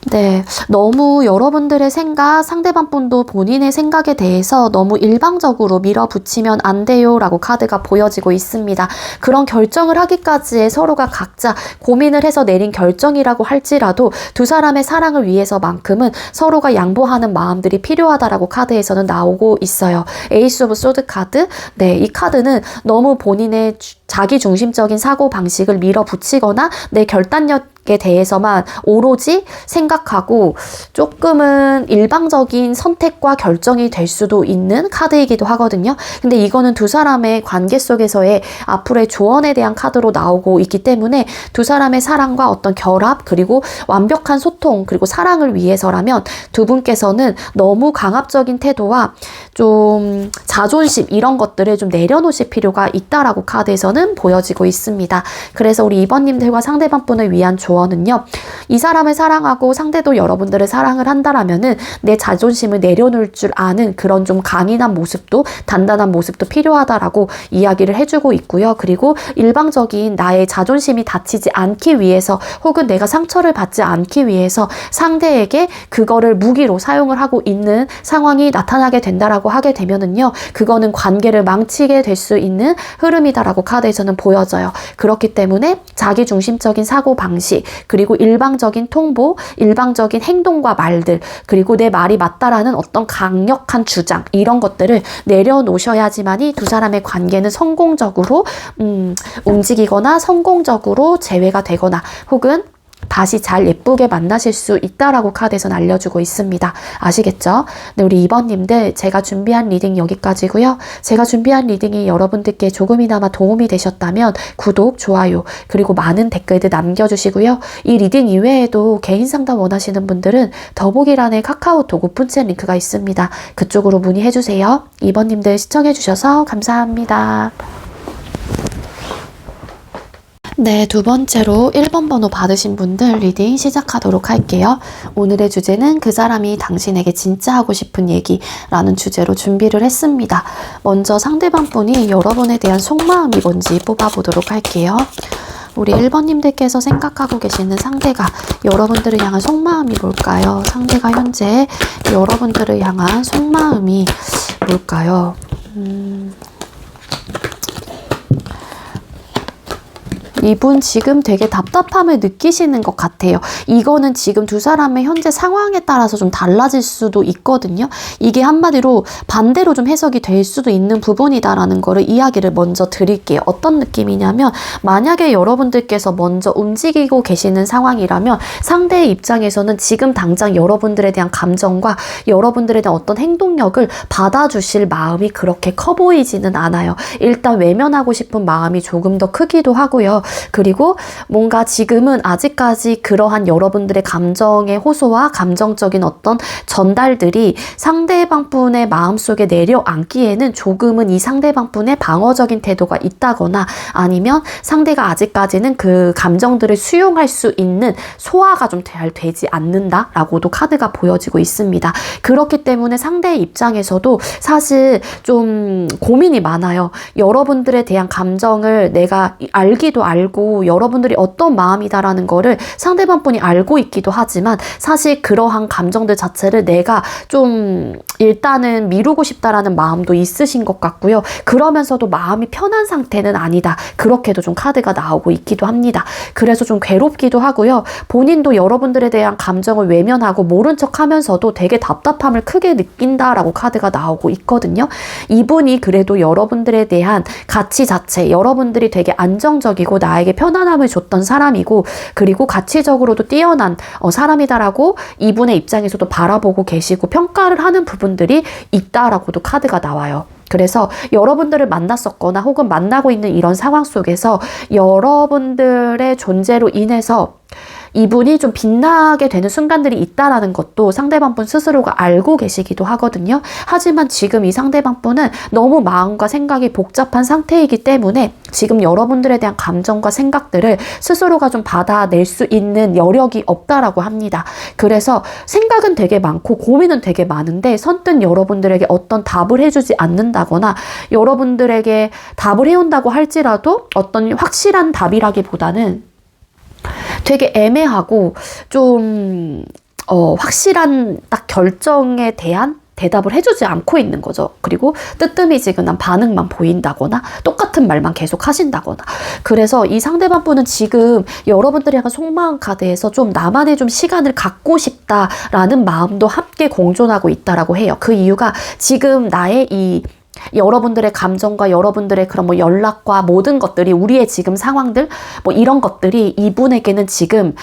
네, 너무 여러분들의 생각, 상대방 분도 본인의 생각에 대해서 너무 일방적으로 밀어붙이면 안 돼요 라고 카드가 보여지고 있습니다. 그런 결정을 하기까지의 서로가 각자 고민을 해서 내린 결정이라고 할지라도 두 사람의 사랑을 위해서만큼은 서로가 양보하는 마음들이 필요하다라고 카드에서는 나오고 있어요. 에이스 오브 소드 카드. 네, 이 카드는 너무 본인의 자기중심적인 사고방식을 밀어붙이거나 내 결단력에 대해서만 오로지 생각하고 조금은 일방적인 선택과 결정이 될 수도 있는 카드이기도 하거든요. 근데 이거는 두 사람의 관계 속에서의 앞으로의 조언에 대한 카드로 나오고 있기 때문에 두 사람의 사랑과 어떤 결합 그리고 완벽한 소통 그리고 사랑을 위해서라면 두 분께서는 너무 강압적인 태도와 좀 자존심 이런 것들을 좀 내려놓으실 필요가 있다라고 카드에서는 보여지고 있습니다. 그래서 우리 2번님들과 상대방분을 위한 조언은요. 이 사람을 사랑하고 상대도 여러분들을 사랑을 한다라면은 내 자존심을 내려놓을 줄 아는 그런 좀 강인한 모습도 단단한 모습도 필요하다라고 이야기를 해주고 있고요. 그리고 일방적인 나의 자존심이 다치지 않기 위해서 혹은 내가 상처를 받지 않기 위해서 상대에게 그거를 무기로 사용을 하고 있는 상황이 나타나게 된다라고 하게 되면은요. 그거는 관계를 망치게 될 수 있는 흐름이다라고 카드에서는 보여져요. 그렇기 때문에 자기중심적인 사고방식 그리고 일방적인 통보, 일방적인 행동과 말들 그리고 내 말이 맞다라는 어떤 강력한 주장 이런 것들을 내려놓으셔야지만이 두 사람의 관계는 성공적으로 움직이거나 성공적으로 재회가 되거나 혹은 다시 잘 예쁘게 만나실 수 있다라고 카드에서는 알려주고 있습니다. 아시겠죠? 네, 우리 2번님들 제가 준비한 리딩 여기까지고요. 제가 준비한 리딩이 여러분들께 조금이나마 도움이 되셨다면 구독, 좋아요 그리고 많은 댓글들 남겨주시고요. 이 리딩 이외에도 개인 상담 원하시는 분들은 더보기란에 카카오톡 오픈챗 링크가 있습니다. 그쪽으로 문의해주세요. 2번님들 시청해주셔서 감사합니다. 네, 두 번째로 1번 번호 받으신 분들 리딩 시작하도록 할게요. 오늘의 주제는 그 사람이 당신에게 진짜 하고 싶은 얘기라는 주제로 준비를 했습니다. 먼저 상대방 분이 여러분에 대한 속마음이 뭔지 뽑아보도록 할게요. 우리 1번님들께서 생각하고 계시는 상대가 여러분들을 향한 속마음이 뭘까요? 상대가 현재 여러분들을 향한 속마음이 뭘까요? 이분 지금 되게 답답함을 느끼시는 것 같아요. 이거는 지금 두 사람의 현재 상황에 따라서 좀 달라질 수도 있거든요. 이게 한마디로 반대로 좀 해석이 될 수도 있는 부분이다라는 거를 이야기를 먼저 드릴게요. 어떤 느낌이냐면 만약에 여러분들께서 먼저 움직이고 계시는 상황이라면 상대의 입장에서는 지금 당장 여러분들에 대한 감정과 여러분들에 대한 어떤 행동력을 받아주실 마음이 그렇게 커 보이지는 않아요. 일단 외면하고 싶은 마음이 조금 더 크기도 하고요. 그리고 뭔가 지금은 아직까지 그러한 여러분들의 감정의 호소와 감정적인 어떤 전달들이 상대방 분의 마음속에 내려앉기에는 조금은 이 상대방 분의 방어적인 태도가 있다거나 아니면 상대가 아직까지는 그 감정들을 수용할 수 있는 소화가 좀 잘 되지 않는다라고도 카드가 보여지고 있습니다. 그렇기 때문에 상대의 입장에서도 사실 좀 고민이 많아요. 여러분들에 대한 감정을 내가 알기도 알고 여러분들이 어떤 마음이다라는 거를 상대방 분이 알고 있기도 하지만 사실 그러한 감정들 자체를 내가 좀 일단은 미루고 싶다라는 마음도 있으신 것 같고요. 그러면서도 마음이 편한 상태는 아니다. 그렇게도 좀 카드가 나오고 있기도 합니다. 그래서 좀 괴롭기도 하고요. 본인도 여러분들에 대한 감정을 외면하고 모른 척 하면서도 되게 답답함을 크게 느낀다라고 카드가 나오고 있거든요. 이분이 그래도 여러분들에 대한 가치 자체, 여러분들이 되게 안정적이고 나에게 편안함을 줬던 사람이고 그리고 가치적으로도 뛰어난 사람이다라고 이분의 입장에서도 바라보고 계시고 평가를 하는 부분들이 있다라고도 카드가 나와요. 그래서 여러분들을 만났었거나 혹은 만나고 있는 이런 상황 속에서 여러분들의 존재로 인해서 이분이 좀 빛나게 되는 순간들이 있다라는 것도 상대방 분 스스로가 알고 계시기도 하거든요. 하지만 지금 이 상대방 분은 너무 마음과 생각이 복잡한 상태이기 때문에 지금 여러분들에 대한 감정과 생각들을 스스로가 좀 받아낼 수 있는 여력이 없다라고 합니다. 그래서 생각은 되게 많고 고민은 되게 많은데 선뜻 여러분들에게 어떤 답을 해주지 않는다거나 여러분들에게 답을 해온다고 할지라도 어떤 확실한 답이라기보다는 되게 애매하고 좀 확실한 딱 결정에 대한 대답을 해주지 않고 있는 거죠. 그리고 뜨뜨미지근한 반응만 보인다거나 똑같은 말만 계속 하신다거나 그래서 이 상대방 분은 지금 여러분들이 약간 속마음 카드에서 좀 나만의 좀 시간을 갖고 싶다라는 마음도 함께 공존하고 있다라고 해요. 그 이유가 지금 나의 이 여러분들의 감정과 여러분들의 그런 뭐 연락과 모든 것들이 우리의 지금 상황들 뭐 이런 것들이 이분에게는 지금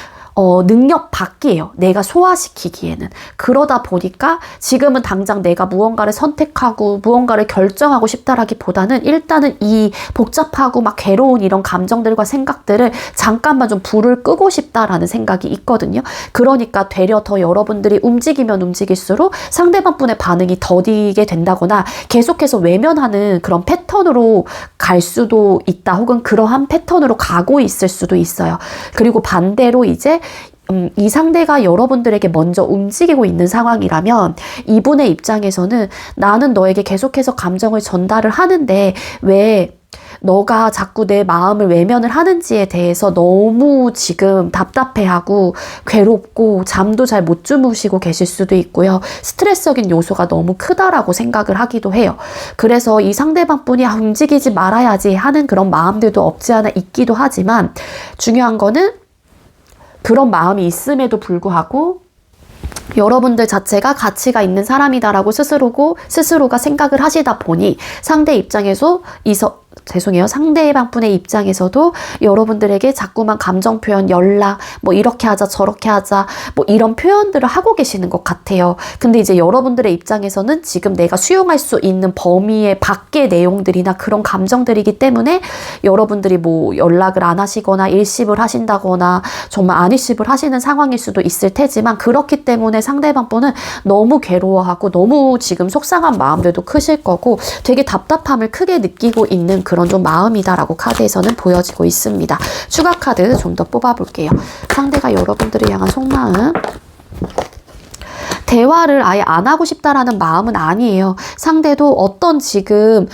능력 밖이에요. 내가 소화시키기에는. 그러다 보니까 지금은 당장 내가 무언가를 선택하고 무언가를 결정하고 싶다라기보다는 일단은 이 복잡하고 막 괴로운 이런 감정들과 생각들을 잠깐만 좀 불을 끄고 싶다라는 생각이 있거든요. 그러니까 되려 더 여러분들이 움직이면 움직일수록 상대방 분의 반응이 더디게 된다거나 계속해서 외면하는 그런 패턴으로 갈 수도 있다. 혹은 그러한 패턴으로 가고 있을 수도 있어요. 그리고 반대로 이제 이 상대가 여러분들에게 먼저 움직이고 있는 상황이라면 이분의 입장에서는 나는 너에게 계속해서 감정을 전달을 하는데 왜 너가 자꾸 내 마음을 외면을 하는지에 대해서 너무 지금 답답해하고 괴롭고 잠도 잘 못 주무시고 계실 수도 있고요. 스트레스적인 요소가 너무 크다라고 생각을 하기도 해요. 그래서 이 상대방 분이 움직이지 말아야지 하는 그런 마음들도 없지 않아 있기도 하지만 중요한 거는 그런 마음이 있음에도 불구하고 여러분들 자체가 가치가 있는 사람이다라고 스스로가 생각을 하시다 보니 상대 입장에서 상대방 분의 입장에서도 여러분들에게 자꾸만 감정 표현, 연락, 뭐 이렇게 하자, 저렇게 하자, 뭐 이런 표현들을 하고 계시는 것 같아요. 근데 이제 여러분들의 입장에서는 지금 내가 수용할 수 있는 범위의 밖의 내용들이나 그런 감정들이기 때문에 여러분들이 뭐 연락을 안 하시거나 일십을 하신다거나 정말 안일십을 하시는 상황일 수도 있을 테지만 그렇기 때문에 상대방 분은 너무 괴로워하고 너무 지금 속상한 마음들도 크실 거고 되게 답답함을 크게 느끼고 있는 그런 좀 마음이다라고 카드에서는 보여지고 있습니다. 추가 카드 좀 더 뽑아볼게요. 상대가 여러분들을 향한 속마음. 대화를 아예 안 하고 싶다라는 마음은 아니에요. 상대도 어떤 지금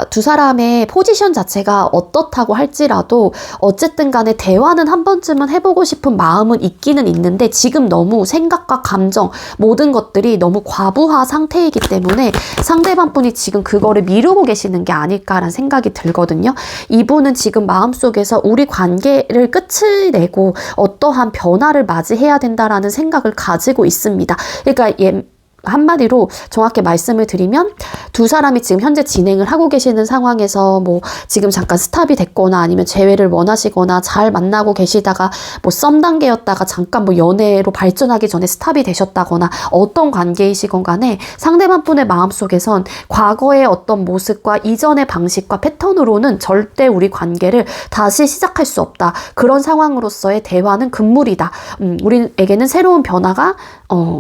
두 사람의 포지션 자체가 어떻다고 할지라도 어쨌든 간에 대화는 한 번쯤은 해보고 싶은 마음은 있기는 있는데 지금 너무 생각과 감정 모든 것들이 너무 과부하 상태이기 때문에 상대방 분이 지금 그거를 미루고 계시는 게 아닐까라는 생각이 들거든요. 이분은 지금 마음속에서 우리 관계를 끝을 내고 어떠한 변화를 맞이해야 된다라는 생각을 가지고 있습니다. 그러니까 한마디로 정확히 말씀을 드리면 두 사람이 지금 현재 진행을 하고 계시는 상황에서 뭐 지금 잠깐 스탑이 됐거나 아니면 재회를 원하시거나 잘 만나고 계시다가 뭐 썸 단계였다가 잠깐 뭐 연애로 발전하기 전에 스탑이 되셨다거나 어떤 관계이시건 간에 상대방 분의 마음속에선 과거의 어떤 모습과 이전의 방식과 패턴으로는 절대 우리 관계를 다시 시작할 수 없다. 그런 상황으로서의 대화는 금물이다. 우리에게는 새로운 변화가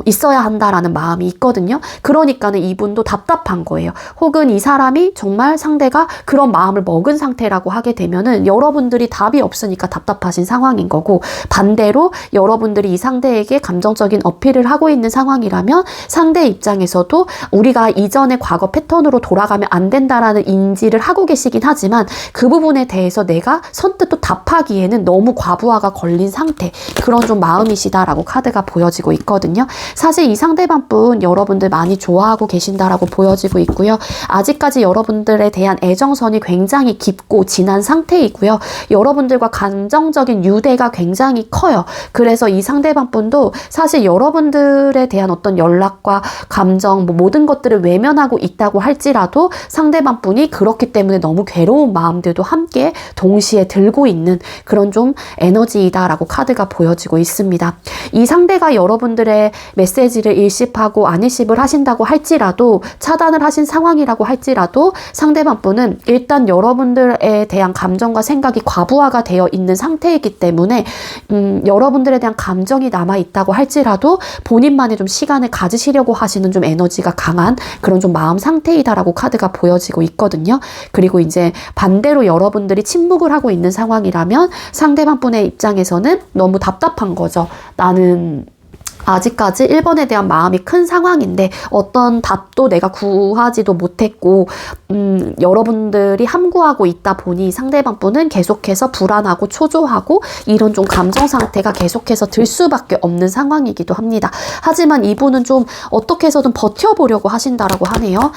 있어야 한다라는 마음이 있거든요. 그러니까는 이분도 답답한 거예요. 혹은 이 사람이 정말 상대가 그런 마음을 먹은 상태라고 하게 되면은 여러분들이 답이 없으니까 답답하신 상황인 거고, 반대로 여러분들이 이 상대에게 감정적인 어필을 하고 있는 상황이라면 상대 입장에서도 우리가 이전의 과거 패턴으로 돌아가면 안 된다라는 인지를 하고 계시긴 하지만 그 부분에 대해서 내가 선뜻 또 답하기에는 너무 과부하가 걸린 상태, 그런 좀 마음이시다라고 카드가 보여지고 있거든요. 사실 이 상대방 분 여러분들 많이 좋아하고 계신다라고 보여지고 있고요. 아직까지 여러분들에 대한 애정선이 굉장히 깊고 진한 상태이고요. 여러분들과 감정적인 유대가 굉장히 커요. 그래서 이 상대방 분도 사실 여러분들에 대한 어떤 연락과 감정 뭐 모든 것들을 외면하고 있다고 할지라도 상대방 분이 그렇기 때문에 너무 괴로운 마음들도 함께 동시에 들고 있는 그런 좀 에너지이다라고 카드가 보여지고 있습니다. 이 상대가 여러분들의 메시지를 일십하고 안일십을 하신다고 할지라도, 차단을 하신 상황이라고 할지라도 상대방 분은 일단 여러분들에 대한 감정과 생각이 과부하가 되어 있는 상태이기 때문에 여러분들에 대한 감정이 남아있다고 할지라도 본인만의 좀 시간을 가지시려고 하시는 좀 에너지가 강한 그런 좀 마음 상태이다라고 카드가 보여지고 있거든요. 그리고 이제 반대로 여러분들이 침묵을 하고 있는 상황이라면 상대방 분의 입장에서는 너무 답답한 거죠. 나는 아직까지 1번에 대한 마음이 큰 상황인데 어떤 답도 내가 구하지도 못했고 여러분들이 함구하고 있다 보니 상대방 분은 계속해서 불안하고 초조하고 이런 좀 감정 상태가 계속해서 들 수밖에 없는 상황이기도 합니다. 하지만 이분은 좀 어떻게 해서든 버텨보려고 하신다라고 하네요.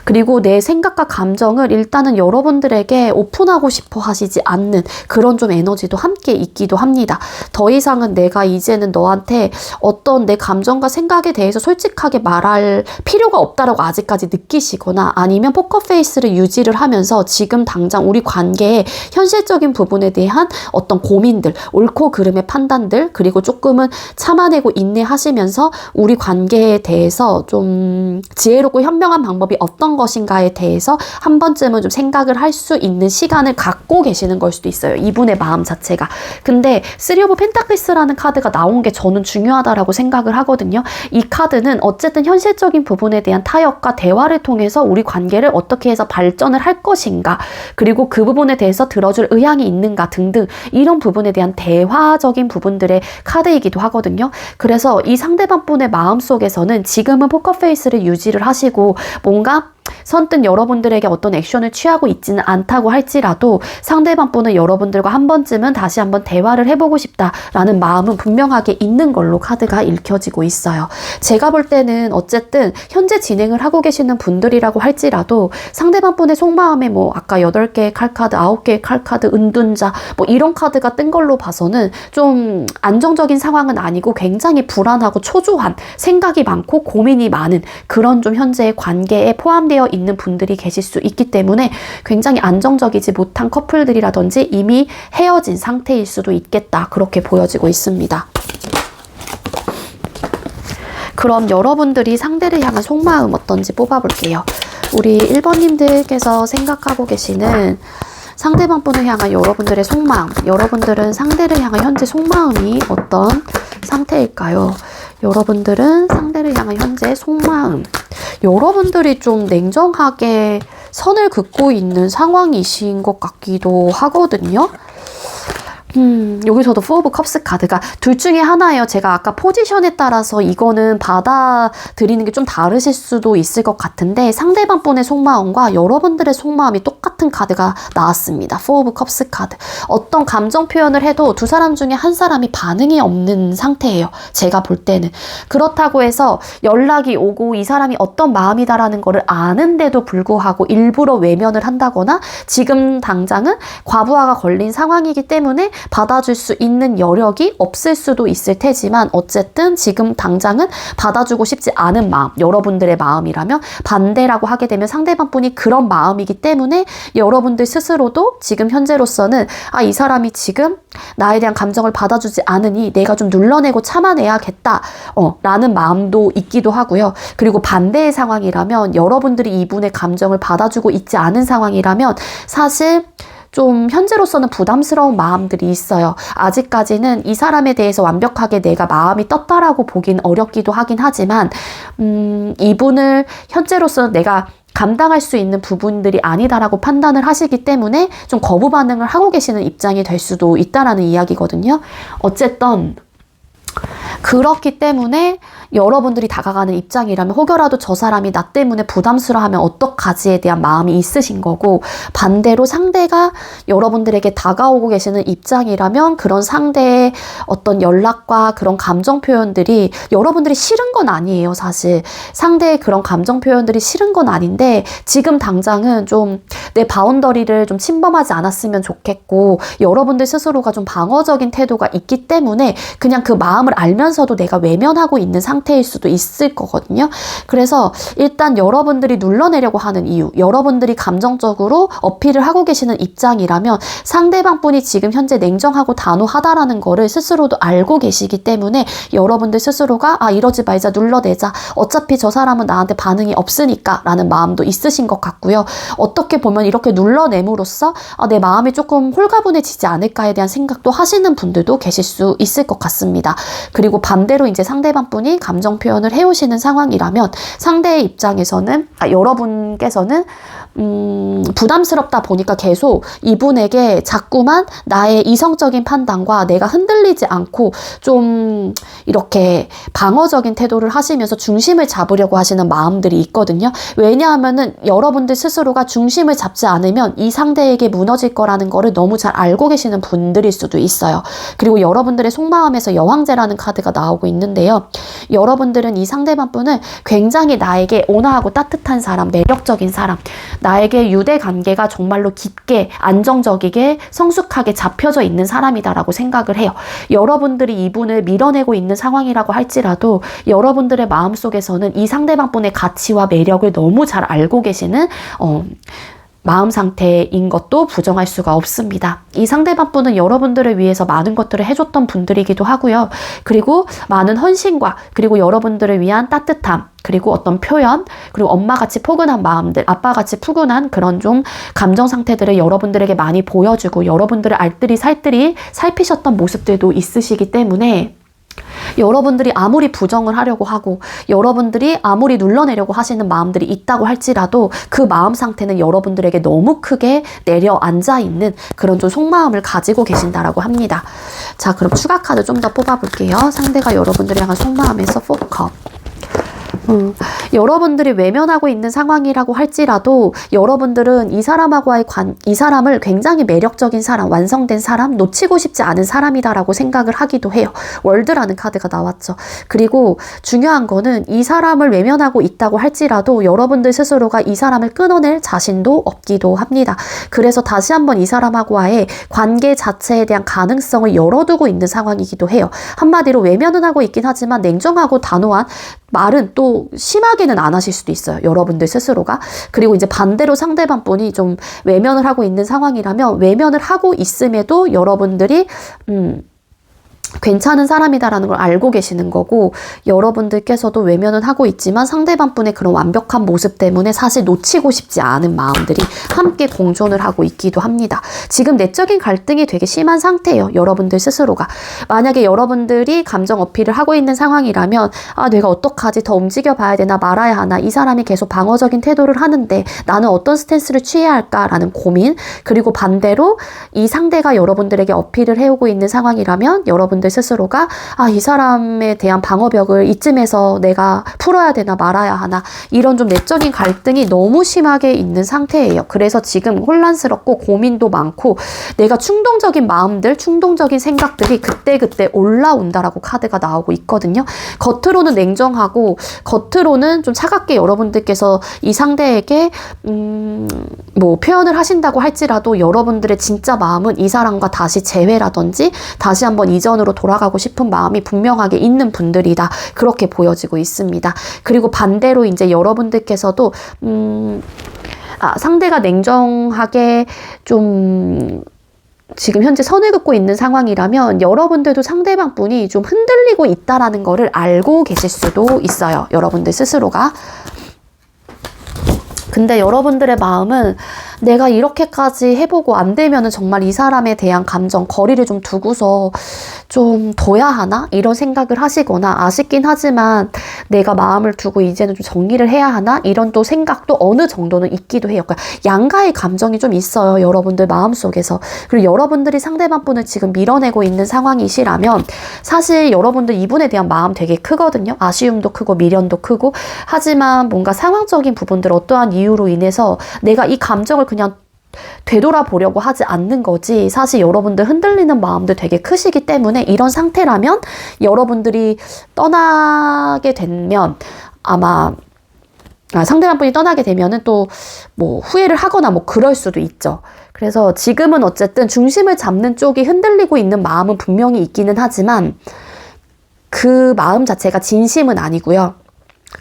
그리고 내 생각과 감정을 일단은 여러분들에게 오픈하고 싶어 하시지 않는 그런 좀 에너지도 함께 있기도 합니다. 더 이상은 내가 이제는 너한테 어떤 내 감정과 생각에 대해서 솔직하게 말할 필요가 없다라고 아직까지 느끼시거나 아니면 포커페이스를 유지를 하면서 지금 당장 우리 관계의 현실적인 부분에 대한 어떤 고민들, 옳고 그름의 판단들, 그리고 조금은 참아내고 인내하시면서 우리 관계에 대해서 좀 지혜롭고 현명한 방법이 어떤 것인가에 대해서 한 번쯤은 좀 생각을 할 수 있는 시간을 갖고 계시는 걸 수도 있어요. 이분의 마음 자체가. 근데 3 오브 펜타클스라는 카드가 나온 게 저는 중요하다라고 생각을 하거든요. 이 카드는 어쨌든 현실적인 부분에 대한 타협과 대화를 통해서 우리 관계를 어떻게 해서 발전을 할 것인가, 그리고 그 부분에 대해서 들어줄 의향이 있는가 등등 이런 부분에 대한 대화적인 부분들의 카드이기도 하거든요. 그래서 이 상대방 분의 마음속에서는 지금은 포커페이스를 유지를 하시고 뭔가 선뜻 여러분들에게 어떤 액션을 취하고 있지는 않다고 할지라도 상대방 분은 여러분들과 한 번쯤은 다시 한번 대화를 해보고 싶다라는 마음은 분명하게 있는 걸로 카드가 읽혀지고 있어요. 제가 볼 때는 어쨌든 현재 진행을 하고 계시는 분들이라고 할지라도 상대방 분의 속마음에 뭐 아까 8개의 칼카드, 9개의 칼카드, 은둔자 뭐 이런 카드가 뜬 걸로 봐서는 좀 안정적인 상황은 아니고 굉장히 불안하고 초조한, 생각이 많고 고민이 많은 그런 좀 현재의 관계에 포함되어 있는 분들이 계실 수 있기 때문에 굉장히 안정적이지 못한 커플들이라든지 이미 헤어진 상태일 수도 있겠다, 그렇게 보여지고 있습니다. 그럼 여러분들이 상대를 향한 속마음 어떤지 뽑아볼게요. 우리 1번님들께서 생각하고 계시는 상대방 분을 향한 여러분들의 속마음, 여러분들은 상대를 향한 현재 속마음이 어떤 상태일까요? 여러분들은 상대를 향한 현재 속마음, 여러분들이 좀 냉정하게 선을 긋고 있는 상황이신 것 같기도 하거든요. 여기서도 포 오브 컵스 카드가 둘 중에 하나예요. 제가 아까 포지션에 따라서 이거는 받아들이는 게 좀 다르실 수도 있을 것 같은데 상대방 분의 속마음과 여러분들의 속마음이 똑같은 카드가 나왔습니다. 포 오브 컵스 카드. 어떤 감정 표현을 해도 두 사람 중에 한 사람이 반응이 없는 상태예요. 제가 볼 때는. 그렇다고 해서 연락이 오고 이 사람이 어떤 마음이다라는 거를 아는데도 불구하고 일부러 외면을 한다거나 지금 당장은 과부하가 걸린 상황이기 때문에 받아줄 수 있는 여력이 없을 수도 있을 테지만 어쨌든 지금 당장은 받아주고 싶지 않은 마음, 여러분들의 마음이라면 반대라고 하게 되면 상대방 분이 그런 마음이기 때문에 여러분들 스스로도 지금 현재로서는 이 사람이 지금 나에 대한 감정을 받아주지 않으니 내가 좀 눌러내고 참아내야겠다 라는 마음도 있기도 하고요. 그리고 반대의 상황이라면 여러분들이 이분의 감정을 받아주고 있지 않은 상황이라면 사실 좀 현재로서는 부담스러운 마음들이 있어요. 아직까지는 이 사람에 대해서 완벽하게 내가 마음이 떴다라고 보긴 어렵기도 하긴 하지만 이분을 현재로서는 내가 감당할 수 있는 부분들이 아니다라고 판단을 하시기 때문에 좀 거부 반응을 하고 계시는 입장이 될 수도 있다라는 이야기거든요. 어쨌든 그렇기 때문에 여러분들이 다가가는 입장이라면 혹여라도 저 사람이 나 때문에 부담스러워하면 어떡하지에 대한 마음이 있으신 거고 반대로 상대가 여러분들에게 다가오고 계시는 입장이라면 그런 상대의 어떤 연락과 그런 감정 표현들이 여러분들이 싫은 건 아니에요. 사실 상대의 그런 감정 표현들이 싫은 건 아닌데 지금 당장은 좀 내 바운더리를 좀 침범하지 않았으면 좋겠고 여러분들 스스로가 좀 방어적인 태도가 있기 때문에 그냥 그 마음을 알면서도 내가 외면하고 있는 상태일 수도 있을 거거든요. 그래서 일단 여러분들이 눌러내려고 하는 이유, 여러분들이 감정적으로 어필을 하고 계시는 입장이라면 상대방 분이 지금 현재 냉정하고 단호하다라는 거를 스스로도 알고 계시기 때문에 여러분들 스스로가 이러지 말자, 눌러내자, 어차피 저 사람은 나한테 반응이 없으니까 라는 마음도 있으신 것 같고요. 어떻게 보면 이렇게 눌러냄으로써 내 마음이 조금 홀가분해지지 않을까에 대한 생각도 하시는 분들도 계실 수 있을 것 같습니다. 그리고 반대로 이제 상대방 분이 감정 표현을 해오시는 상황이라면 상대의 입장에서는 여러분께서는 부담스럽다 보니까 계속 이분에게 자꾸만 나의 이성적인 판단과 내가 흔들리지 않고 좀 이렇게 방어적인 태도를 하시면서 중심을 잡으려고 하시는 마음들이 있거든요. 왜냐하면은 여러분들 스스로가 중심을 잡지 않으면 이 상대에게 무너질 거라는 거를 너무 잘 알고 계시는 분들일 수도 있어요. 그리고 여러분들의 속마음에서 여왕제라는 카드가 나오고 있는데요. 여러분들은 이 상대방 분을 굉장히 나에게 온화하고 따뜻한 사람, 매력적인 사람, 나에게 유대 관계가 정말로 깊게 안정적이게 성숙하게 잡혀져 있는 사람이다라고 생각을 해요. 여러분들이 이분을 밀어내고 있는 상황이라고 할지라도 여러분들의 마음속에서는 이 상대방 분의 가치와 매력을 너무 잘 알고 계시는 마음 상태인 것도 부정할 수가 없습니다. 이 상대방 분은 여러분들을 위해서 많은 것들을 해줬던 분들이기도 하고요. 그리고 많은 헌신과 그리고 여러분들을 위한 따뜻함 그리고 어떤 표현 그리고 엄마같이 포근한 마음들 아빠같이 푸근한 그런 좀 감정 상태들을 여러분들에게 많이 보여주고 여러분들을 알뜰히 살뜰히 살피셨던 모습들도 있으시기 때문에 여러분들이 아무리 부정을 하려고 하고 여러분들이 아무리 눌러내려고 하시는 마음들이 있다고 할지라도 그 마음 상태는 여러분들에게 너무 크게 내려앉아 있는 그런 좀 속마음을 가지고 계신다라고 합니다. 자, 그럼 추가 카드 좀 더 뽑아볼게요. 상대가 여러분들을 향한 속마음에서 4컵. 여러분들이 외면하고 있는 상황이라고 할지라도 여러분들은 이 사람하고의 이 사람을 굉장히 매력적인 사람, 완성된 사람, 놓치고 싶지 않은 사람이다라고 생각을 하기도 해요. 월드라는 카드가 나왔죠. 그리고 중요한 거는 이 사람을 외면하고 있다고 할지라도 여러분들 스스로가 이 사람을 끊어낼 자신도 없기도 합니다. 그래서 다시 한번 이 사람하고의 관계 자체에 대한 가능성을 열어두고 있는 상황이기도 해요. 한마디로 외면은 하고 있긴 하지만 냉정하고 단호한 말은 또 심하게는 안 하실 수도 있어요. 여러분들 스스로가. 그리고 이제 반대로 상대방 분이 좀 외면을 하고 있는 상황이라면 외면을 하고 있음에도 여러분들이 괜찮은 사람이다라는 걸 알고 계시는 거고, 여러분들께서도 외면은 하고 있지만 상대방 분의 그런 완벽한 모습 때문에 사실 놓치고 싶지 않은 마음들이 함께 공존을 하고 있기도 합니다. 지금 내적인 갈등이 되게 심한 상태예요. 여러분들 스스로가. 만약에 여러분들이 감정 어필을 하고 있는 상황이라면 아, 내가 어떡하지? 더 움직여 봐야 되나 말아야 하나? 이 사람이 계속 방어적인 태도를 하는데 나는 어떤 스탠스를 취해야 할까라는 고민, 그리고 반대로 이 상대가 여러분들에게 어필을 해오고 있는 상황이라면 여러분들 스스로가 아, 이 사람에 대한 방어벽을 이쯤에서 내가 풀어야 되나 말아야 하나, 이런 좀 내적인 갈등이 너무 심하게 있는 상태예요. 그래서 지금 혼란스럽고 고민도 많고 내가 충동적인 마음들, 충동적인 생각들이 그때그때 올라온다라고 카드가 나오고 있거든요. 겉으로는 냉정하고 겉으로는 좀 차갑게 여러분들께서 이 상대에게 뭐 표현을 하신다고 할지라도 여러분들의 진짜 마음은 이 사람과 다시 재회라든지 다시 한번 이전으로 돌아가고 싶은 마음이 분명하게 있는 분들이다. 그렇게 보여지고 있습니다. 그리고 반대로 이제 여러분들께서도 상대가 냉정하게 좀 지금 현재 선을 긋고 있는 상황이라면 여러분들도 상대방 분이 좀 흔들리고 있다라는 거를 알고 계실 수도 있어요. 여러분들 스스로가. 근데 여러분들의 마음은 내가 이렇게까지 해보고 안 되면은 정말 이 사람에 대한 감정, 거리를 좀 두고서 좀 둬야 하나? 이런 생각을 하시거나, 아쉽긴 하지만 내가 마음을 두고 이제는 좀 정리를 해야 하나? 이런 또 생각도 어느 정도는 있기도 해요. 그러니까 양가의 감정이 좀 있어요. 여러분들 마음속에서. 그리고 여러분들이 상대방 분을 지금 밀어내고 있는 상황이시라면 사실 여러분들 이분에 대한 마음 되게 크거든요. 아쉬움도 크고 미련도 크고. 하지만 뭔가 상황적인 부분들, 어떠한 이유로 인해서 내가 이 감정을 그냥 되돌아보려고 하지 않는 거지, 사실 여러분들 흔들리는 마음도 되게 크시기 때문에 이런 상태라면 여러분들이 떠나게 되면 아마 상대방 분이 떠나게 되면은 또 뭐 후회를 하거나 뭐 그럴 수도 있죠. 그래서 지금은 어쨌든 중심을 잡는 쪽이 흔들리고 있는 마음은 분명히 있기는 하지만 그 마음 자체가 진심은 아니고요.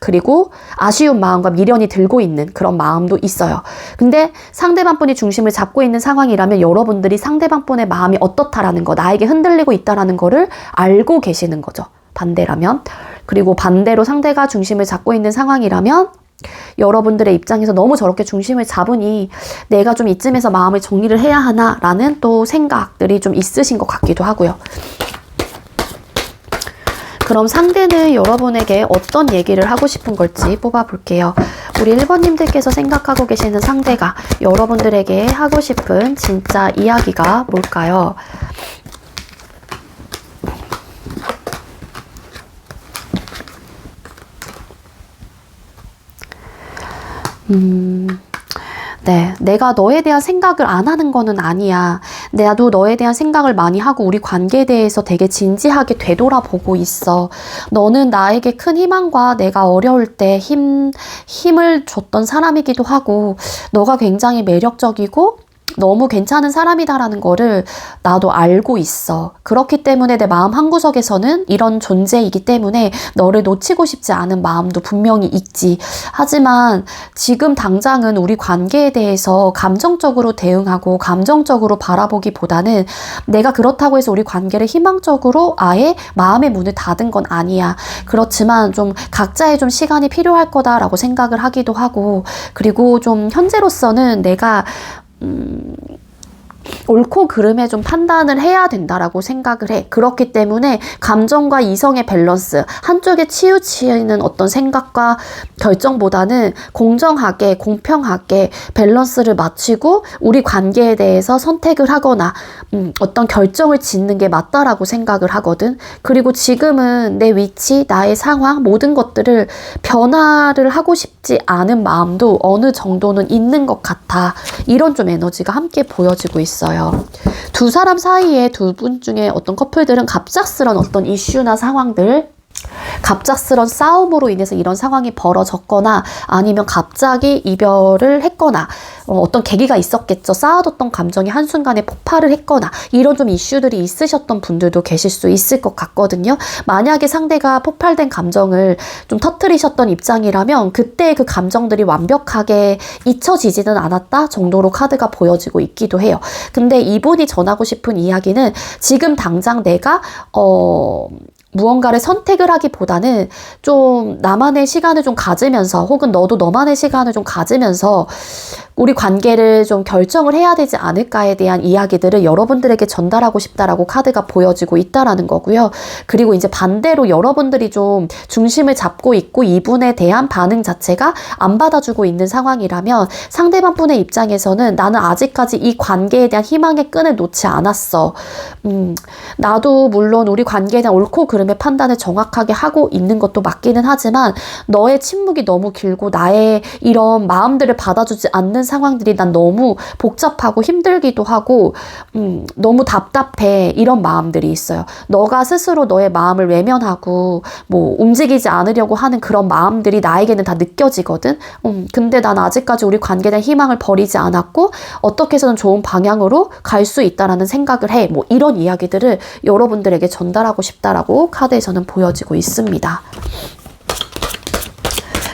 그리고 아쉬운 마음과 미련이 들고 있는 그런 마음도 있어요. 근데 상대방 분이 중심을 잡고 있는 상황이라면 여러분들이 상대방 분의 마음이 어떻다라는 거, 나에게 흔들리고 있다라는 거를 알고 계시는 거죠. 반대라면. 그리고 반대로 상대가 중심을 잡고 있는 상황이라면 여러분들의 입장에서 너무 저렇게 중심을 잡으니 내가 좀 이쯤에서 마음을 정리를 해야 하나라는 또 생각들이 좀 있으신 것 같기도 하고요. 그럼 상대는 여러분에게 어떤 얘기를 하고 싶은 걸지 뽑아볼게요. 우리 1번님들께서 생각하고 계시는 상대가 여러분들에게 하고 싶은 진짜 이야기가 뭘까요? 네, 내가 너에 대한 생각을 안 하는 거는 아니야. 나도 너에 대한 생각을 많이 하고 우리 관계에 대해서 되게 진지하게 되돌아보고 있어. 너는 나에게 큰 희망과 내가 어려울 때 힘을 줬던 사람이기도 하고, 너가 굉장히 매력적이고 너무 괜찮은 사람이다라는 거를 나도 알고 있어. 그렇기 때문에 내 마음 한구석에서는 이런 존재이기 때문에 너를 놓치고 싶지 않은 마음도 분명히 있지. 하지만 지금 당장은 우리 관계에 대해서 감정적으로 대응하고 감정적으로 바라보기보다는 내가 그렇다고 해서 우리 관계를 희망적으로 아예 마음의 문을 닫은 건 아니야. 그렇지만 좀 각자의 좀 시간이 필요할 거다라고 생각을 하기도 하고, 그리고 좀 현재로서는 내가 옳고 그름에 좀 판단을 해야 된다라고 생각을 해. 그렇기 때문에 감정과 이성의 밸런스, 한쪽에 치우치는 어떤 생각과 결정보다는 공정하게, 공평하게 밸런스를 맞추고 우리 관계에 대해서 선택을 하거나 어떤 결정을 짓는 게 맞다라고 생각을 하거든. 그리고 지금은 내 위치, 나의 상황, 모든 것들을 변화를 하고 싶지 않은 마음도 어느 정도는 있는 것 같아. 이런 좀 에너지가 함께 보여지고 있어요. 두 사람 사이에, 두 분 중에 어떤 커플들은 갑작스런 어떤 이슈나 상황들, 갑작스런 싸움으로 인해서 이런 상황이 벌어졌거나 아니면 갑자기 이별을 했거나 어떤 계기가 있었겠죠. 쌓아뒀던 감정이 한순간에 폭발을 했거나 이런 좀 이슈들이 있으셨던 분들도 계실 수 있을 것 같거든요. 만약에 상대가 폭발된 감정을 좀 터뜨리셨던 입장이라면 그때 그 감정들이 완벽하게 잊혀지지는 않았다 정도로 카드가 보여지고 있기도 해요. 근데 이분이 전하고 싶은 이야기는 지금 당장 내가 무언가를 선택을 하기보다는 좀 나만의 시간을 좀 가지면서 혹은 너도 너만의 시간을 좀 가지면서 우리 관계를 좀 결정을 해야 되지 않을까에 대한 이야기들을 여러분들에게 전달하고 싶다라고 카드가 보여지고 있다라는 거고요. 그리고 이제 반대로 여러분들이 좀 중심을 잡고 있고 이분에 대한 반응 자체가 안 받아주고 있는 상황이라면 상대방 분의 입장에서는 나는 아직까지 이 관계에 대한 희망의 끈을 놓지 않았어. 나도 물론 우리 관계에 대한 옳고 그름의 판단을 정확하게 하고 있는 것도 맞기는 하지만 너의 침묵이 너무 길고 나의 이런 마음들을 받아주지 않는 상황들이 난 너무 복잡하고 힘들기도 하고 너무 답답해 이런 마음들이 있어요. 너가 스스로 너의 마음을 외면하고 뭐 움직이지 않으려고 하는 그런 마음들이 나에게는 다 느껴지거든. 근데 난 아직까지 우리 관계에 대한 희망을 버리지 않았고 어떻게 해서든 좋은 방향으로 갈 수 있다라는 생각을 해. 뭐 이런 이야기들을 여러분들에게 전달하고 싶다라고 카드에서는 보여지고 있습니다.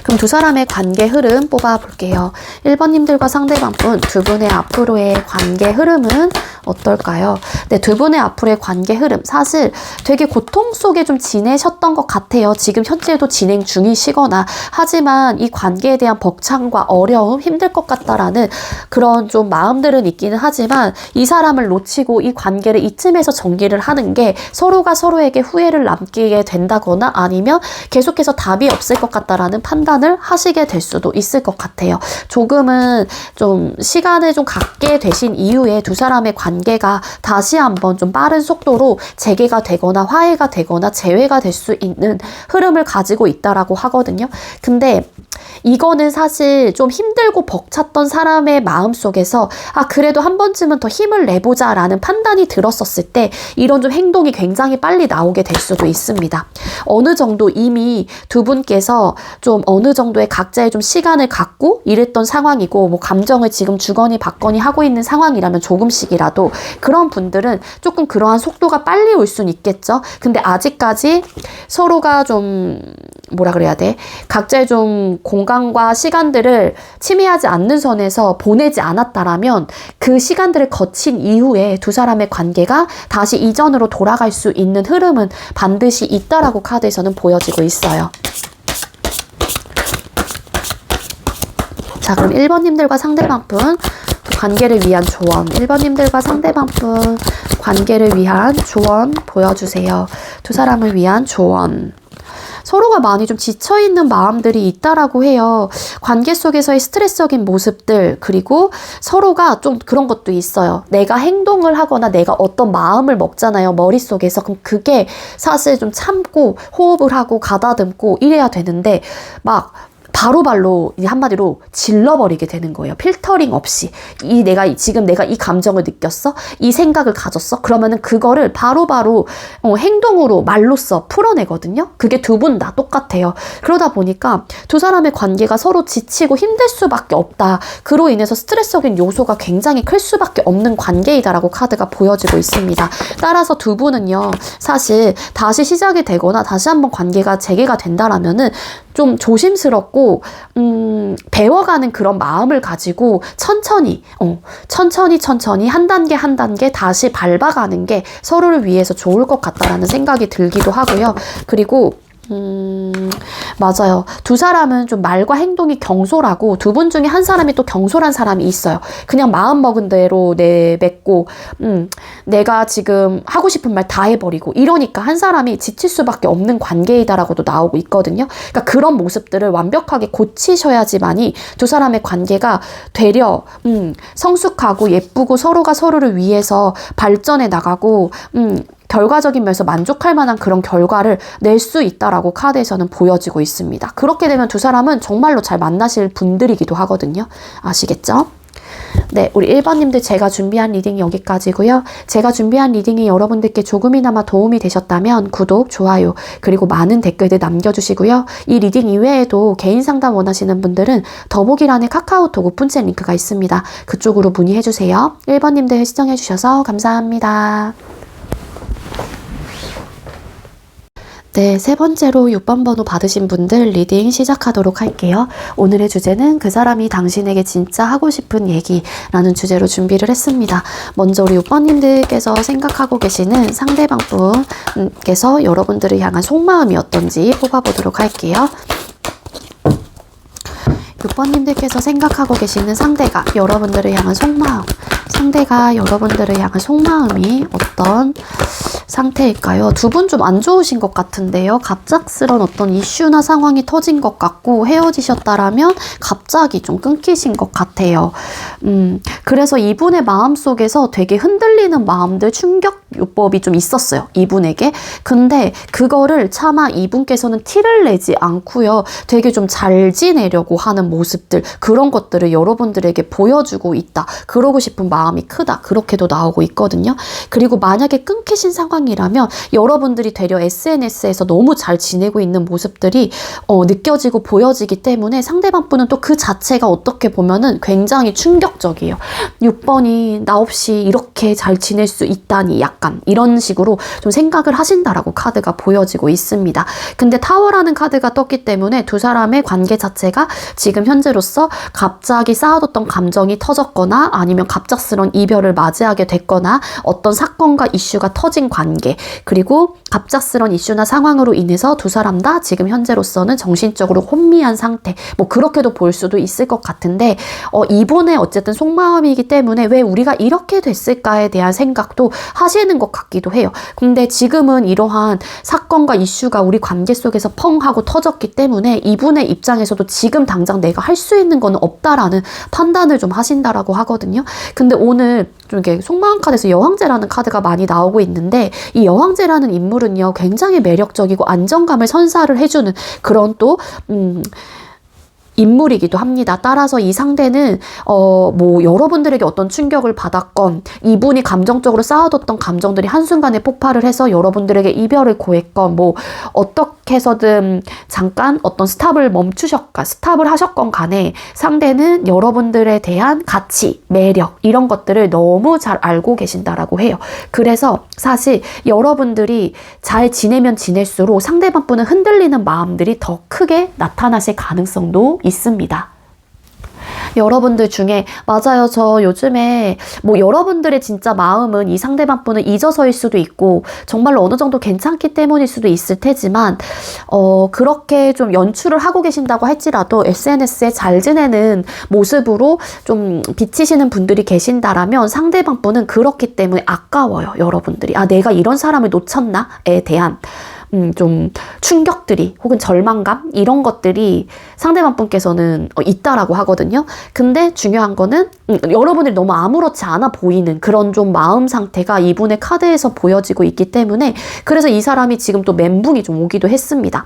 그럼 두 사람의 관계 흐름 뽑아볼게요. 1번님들과 상대방분 두 분의 앞으로의 관계 흐름은 어떨까요? 네, 두 분의 앞으로의 관계 흐름 사실 되게 고통 속에 좀 지내셨던 것 같아요. 지금 현재도 진행 중이시거나 하지만 이 관계에 대한 벅참과 어려움, 힘들 것 같다라는 그런 좀 마음들은 있기는 하지만 이 사람을 놓치고 이 관계를 이쯤에서 정리를 하는 게 서로가 서로에게 후회를 남기게 된다거나 아니면 계속해서 답이 없을 것 같다라는 판단을 하시게 될 수도 있을 것 같아요. 조금은 좀 시간을 좀 갖게 되신 이후에 두 사람의 관계가 다시 한번 좀 빠른 속도로 재개가 되거나 화해가 되거나 재회가 될 수 있는 흐름을 가지고 있다라고 하거든요. 근데 이거는 사실 좀 힘들고 벅찼던 사람의 마음속에서 그래도 한 번쯤은 더 힘을 내보자 라는 판단이 들었었을 때 이런 좀 행동이 굉장히 빨리 나오게 될 수도 있습니다. 어느 정도 이미 두 분께서 좀 어느 정도의 각자의 좀 시간을 갖고 이랬던 상황이고 뭐 감정을 지금 주거니 받거니 하고 있는 상황이라면 조금씩이라도 그런 분들은 조금 그러한 속도가 빨리 올 수는 있겠죠. 근데 아직까지 서로가 좀 뭐라 그래야 돼? 각자의 좀 공간과 시간들을 침해하지 않는 선에서 보내지 않았다라면 그 시간들을 거친 이후에 두 사람의 관계가 다시 이전으로 돌아갈 수 있는 흐름은 반드시 있다라고 카드에서는 보여지고 있어요. 자, 그럼 1번님들과 상대방분 관계를 위한 조언. 1번님들과 상대방분 관계를 위한 조언 보여주세요. 두 사람을 위한 조언. 서로가 많이 좀 지쳐있는 마음들이 있다라고 해요. 관계 속에서의 스트레스적인 모습들, 그리고 서로가 좀 그런 것도 있어요. 내가 행동을 하거나 내가 어떤 마음을 먹잖아요. 머릿속에서. 그럼 그게 사실 좀 참고 호흡을 하고 가다듬고 이래야 되는데 막 바로바로 한마디로 질러버리게 되는 거예요. 필터링 없이. 지금 내가 이 감정을 느꼈어? 이 생각을 가졌어? 그러면은 그거를 바로바로 행동으로 말로써 풀어내거든요. 그게 두 분 다 똑같아요. 그러다 보니까 두 사람의 관계가 서로 지치고 힘들 수밖에 없다. 그로 인해서 스트레스적인 요소가 굉장히 클 수밖에 없는 관계이다라고 카드가 보여지고 있습니다. 따라서 두 분은요, 사실 다시 시작이 되거나 다시 한번 관계가 재개가 된다라면은 좀 조심스럽고 배워가는 그런 마음을 가지고 천천히 한 단계 한 단계 다시 밟아가는 게 서로를 위해서 좋을 것 같다라는 생각이 들기도 하고요. 그리고 맞아요. 두 사람은 좀 말과 행동이 경솔하고 두 분 중에 한 사람이 또 경솔한 사람이 있어요. 그냥 마음 먹은 대로 내뱉고 내가 지금 하고 싶은 말 다 해버리고 이러니까 한 사람이 지칠 수밖에 없는 관계이다라고도 나오고 있거든요. 그러니까 그런 모습들을 완벽하게 고치셔야지만이 두 사람의 관계가 되려 성숙하고 예쁘고 서로가 서로를 위해서 발전해 나가고 결과적인 면에서 만족할 만한 그런 결과를 낼 수 있다라고 카드에서는 보여지고 있습니다. 그렇게 되면 두 사람은 정말로 잘 만나실 분들이기도 하거든요. 아시겠죠? 네, 우리 1번님들 제가 준비한 리딩이 여기까지고요. 제가 준비한 리딩이 여러분들께 조금이나마 도움이 되셨다면 구독, 좋아요, 그리고 많은 댓글들 남겨주시고요. 이 리딩 이외에도 개인 상담 원하시는 분들은 더보기란에 카카오톡 오픈챗 링크가 있습니다. 그쪽으로 문의해주세요. 1번님들 시청해주셔서 감사합니다. 네, 세 번째로 6번 번호 받으신 분들 리딩 시작하도록 할게요. 오늘의 주제는 그 사람이 당신에게 진짜 하고 싶은 얘기라는 주제로 준비를 했습니다. 먼저 우리 6번님들께서 생각하고 계시는 상대방 분께서 여러분들을 향한 속마음이 어떤지 뽑아보도록 할게요. 6번님들께서 생각하고 계시는 상대가 여러분들을 향한 속마음, 상대가 여러분들을 향한 속마음이 어떤 상태일까요? 두 분 좀 안 좋으신 것 같은데요. 갑작스런 어떤 이슈나 상황이 터진 것 같고 헤어지셨다라면 갑자기 좀 끊기신 것 같아요. 그래서 이분의 마음속에서 되게 흔들리는 마음들, 충격요법이 좀 있었어요. 이분에게. 근데 그거를 차마 이분께서는 티를 내지 않고요. 되게 좀 잘 지내려고 하는 모습들, 그런 것들을 여러분들에게 보여주고 있다. 그러고 싶은 마음이 크다. 그렇게도 나오고 있거든요. 그리고 만약에 끊기신 상황이라면 여러분들이 되려 SNS에서 너무 잘 지내고 있는 모습들이 느껴지고 보여지기 때문에 상대방 분은 또 그 자체가 어떻게 보면은 굉장히 충격적이에요. 6번이 나 없이 이렇게 잘 지낼 수 있다니, 약간 이런 식으로 좀 생각을 하신다라고 카드가 보여지고 있습니다. 근데 타워라는 카드가 떴기 때문에 두 사람의 관계 자체가 지금 현재로서 갑자기 쌓아뒀던 감정이 터졌거나 아니면 갑작스런 이별을 맞이하게 됐거나 어떤 사건과 이슈가 터진 관계, 그리고 갑작스런 이슈나 상황으로 인해서 두 사람 다 지금 현재로서는 정신적으로 혼미한 상태, 뭐 그렇게도 볼 수도 있을 것 같은데 이분의 어쨌든 속마음이기 때문에 왜 우리가 이렇게 됐을까에 대한 생각도 하시는 것 같기도 해요. 근데 지금은 이러한 사건과 이슈가 우리 관계 속에서 펑 하고 터졌기 때문에 이분의 입장에서도 지금 당장 내가 할 수 있는 거는 없다라는 판단을 좀 하신다라고 하거든요. 근데 오늘 좀 이렇게 속마음 카드에서 여왕제라는 카드가 많이 나오고 있는데, 이 여왕제라는 인물은요 굉장히 매력적이고 안정감을 선사를 해주는 그런 또 인물이기도 합니다. 따라서 이 상대는 뭐 여러분들에게 어떤 충격을 받았건, 이분이 감정적으로 쌓아뒀던 감정들이 한순간에 폭발을 해서 여러분들에게 이별을 고했건, 뭐 어떻게 해서든 잠깐 어떤 스탑을 하셨건 간에 상대는 여러분들에 대한 가치, 매력, 이런 것들을 너무 잘 알고 계신다라고 해요. 그래서 사실 여러분들이 잘 지내면 지낼수록 상대방 분은 흔들리는 마음들이 더 크게 나타나실 가능성도 있습니다. 여러분들 중에 맞아요, 저 요즘에 뭐 여러분들의 진짜 마음은 이 상대방 분을 잊어서일 수도 있고 정말로 어느 정도 괜찮기 때문일 수도 있을 테지만 그렇게 좀 연출을 하고 계신다고 할지라도 SNS에 잘 지내는 모습으로 좀 비치시는 분들이 계신다라면 상대방 분은 그렇기 때문에 아까워요. 여러분들이 내가 이런 사람을 놓쳤나에 대한 좀 충격들이 혹은 절망감, 이런 것들이 상대방 분께서는 있다라고 하거든요. 근데 중요한 거는 여러분들이 너무 아무렇지 않아 보이는 그런 좀 마음 상태가 이분의 카드에서 보여지고 있기 때문에, 그래서 이 사람이 지금 또 멘붕이 좀 오기도 했습니다.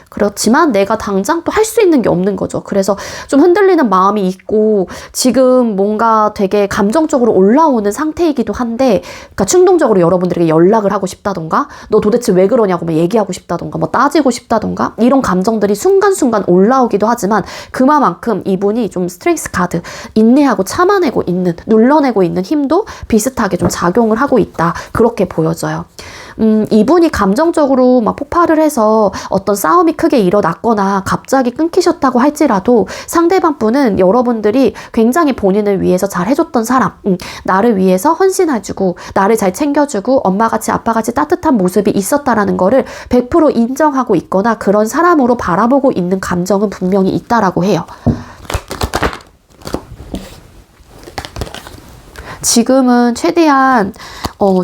그렇지만 내가 당장 또 할 수 있는 게 없는 거죠. 그래서 좀 흔들리는 마음이 있고 지금 뭔가 되게 감정적으로 올라오는 상태이기도 한데, 그러니까 충동적으로 여러분들에게 연락을 하고 싶다던가, 너 도대체 왜 그러냐고 막 얘기하고 싶다던가, 뭐 따지고 싶다던가, 이런 감정들이 순간순간 올라오기도 하지만 그만큼 이분이 좀 스트렝스 카드, 인내하고 참아내고 있는, 눌러내고 있는 힘도 비슷하게 좀 작용을 하고 있다, 그렇게 보여져요. 이분이 감정적으로 막 폭발을 해서 어떤 싸움이 크게 일어났거나 갑자기 끊기셨다고 할지라도 상대방 분은 여러분들이 굉장히 본인을 위해서 잘 해줬던 사람, 나를 위해서 헌신해주고 나를 잘 챙겨주고 엄마같이 아빠같이 따뜻한 모습이 있었다라는 거를 100% 인정하고 있거나 그런 사람으로 바라보고 있는 감정은 분명히 있다라고 해요. 지금은 최대한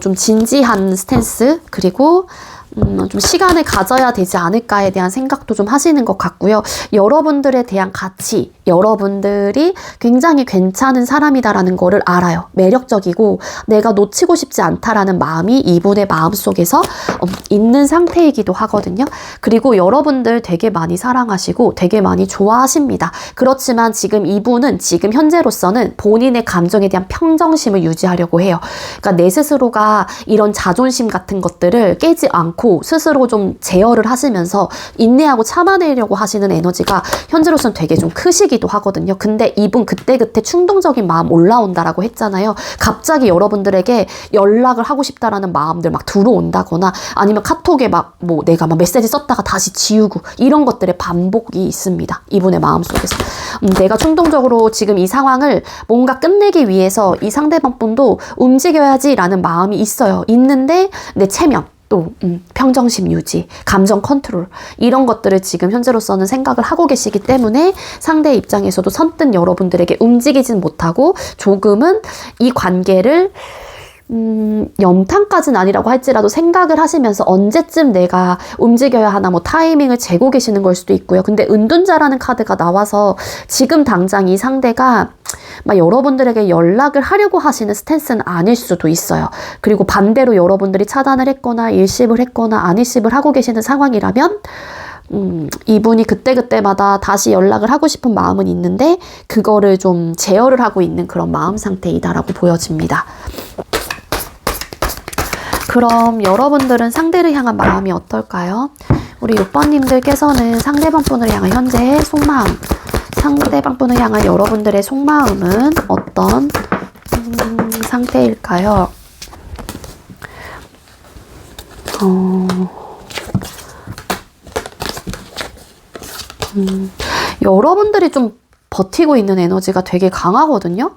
좀 진지한 스탠스, 그리고 좀 시간을 가져야 되지 않을까에 대한 생각도 좀 하시는 것 같고요. 여러분들에 대한 가치, 여러분들이 굉장히 괜찮은 사람이다라는 거를 알아요. 매력적이고 내가 놓치고 싶지 않다라는 마음이 이분의 마음속에서 있는 상태이기도 하거든요. 그리고 여러분들 되게 많이 사랑하시고 되게 많이 좋아하십니다. 그렇지만 지금 이분은 지금 현재로서는 본인의 감정에 대한 평정심을 유지하려고 해요. 그러니까 내 스스로가 이런 자존심 같은 것들을 깨지 않고 스스로 좀 제어를 하시면서 인내하고 참아내려고 하시는 에너지가 현재로서는 되게 좀 크시기도 하거든요. 근데 이분 그때그때 충동적인 마음 올라온다라고 했잖아요. 갑자기 여러분들에게 연락을 하고 싶다라는 마음들 막 들어온다거나 아니면 카톡에 막 뭐 내가 막 메시지 썼다가 다시 지우고 이런 것들의 반복이 있습니다. 이분의 마음속에서. 내가 충동적으로 지금 이 상황을 뭔가 끝내기 위해서 이 상대방 분도 움직여야지라는 마음이 있어요. 있는데 내 체면 또 평정심 유지, 감정 컨트롤 이런 것들을 지금 현재로서는 생각을 하고 계시기 때문에 상대의 입장에서도 선뜻 여러분들에게 움직이진 못하고 조금은 이 관계를 염탐까지는 아니라고 할지라도 생각을 하시면서 언제쯤 내가 움직여야 하나 뭐 타이밍을 재고 계시는 걸 수도 있고요. 근데 은둔자라는 카드가 나와서 지금 당장 이 상대가 막 여러분들에게 연락을 하려고 하시는 스탠스는 아닐 수도 있어요. 그리고 반대로 여러분들이 차단을 했거나 일십을 했거나 안일십을 하고 계시는 상황이라면 이분이 그때그때마다 다시 연락을 하고 싶은 마음은 있는데 그거를 좀 제어를 하고 있는 그런 마음 상태이다라고 보여집니다. 그럼 여러분들은 상대를 향한 마음이 어떨까요? 우리 6번님들께서는 상대방 분을 향한 현재의 속마음, 상대방 분을 향한 여러분들의 속마음은 어떤 상태일까요? 여러분들이 좀 버티고 있는 에너지가 되게 강하거든요.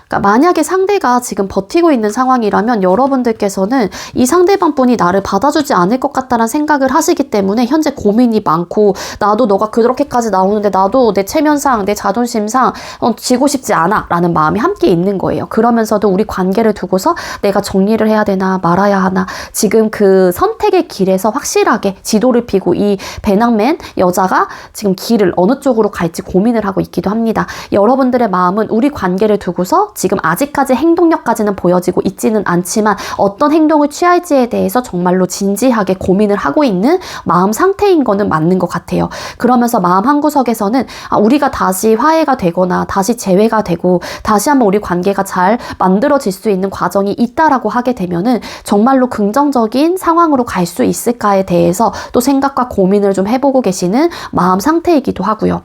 그러니까 만약에 상대가 지금 버티고 있는 상황이라면 여러분들께서는 이 상대방 분이 나를 받아주지 않을 것 같다는 생각을 하시기 때문에 현재 고민이 많고 나도 너가 그렇게까지 나오는데 나도 내 체면상 내 자존심상 지고 싶지 않아 라는 마음이 함께 있는 거예요. 그러면서도 우리 관계를 두고서 내가 정리를 해야 되나 말아야 하나 지금 그 선택의 길에서 확실하게 지도를 피고 이 배낭맨 여자가 지금 길을 어느 쪽으로 갈지 고민을 하고 있기도 합니다. 여러분들의 마음은 우리 관계를 두고서 지금 아직까지 행동력까지는 보여지고 있지는 않지만 어떤 행동을 취할지에 대해서 정말로 진지하게 고민을 하고 있는 마음 상태인 거는 맞는 것 같아요. 그러면서 마음 한구석에서는 우리가 다시 화해가 되거나 다시 재회가 되고 다시 한번 우리 관계가 잘 만들어질 수 있는 과정이 있다라고 하게 되면은 정말로 긍정적인 상황으로 갈 수 있을까에 대해서 또 생각과 고민을 좀 해보고 계시는 마음 상태이기도 하고요.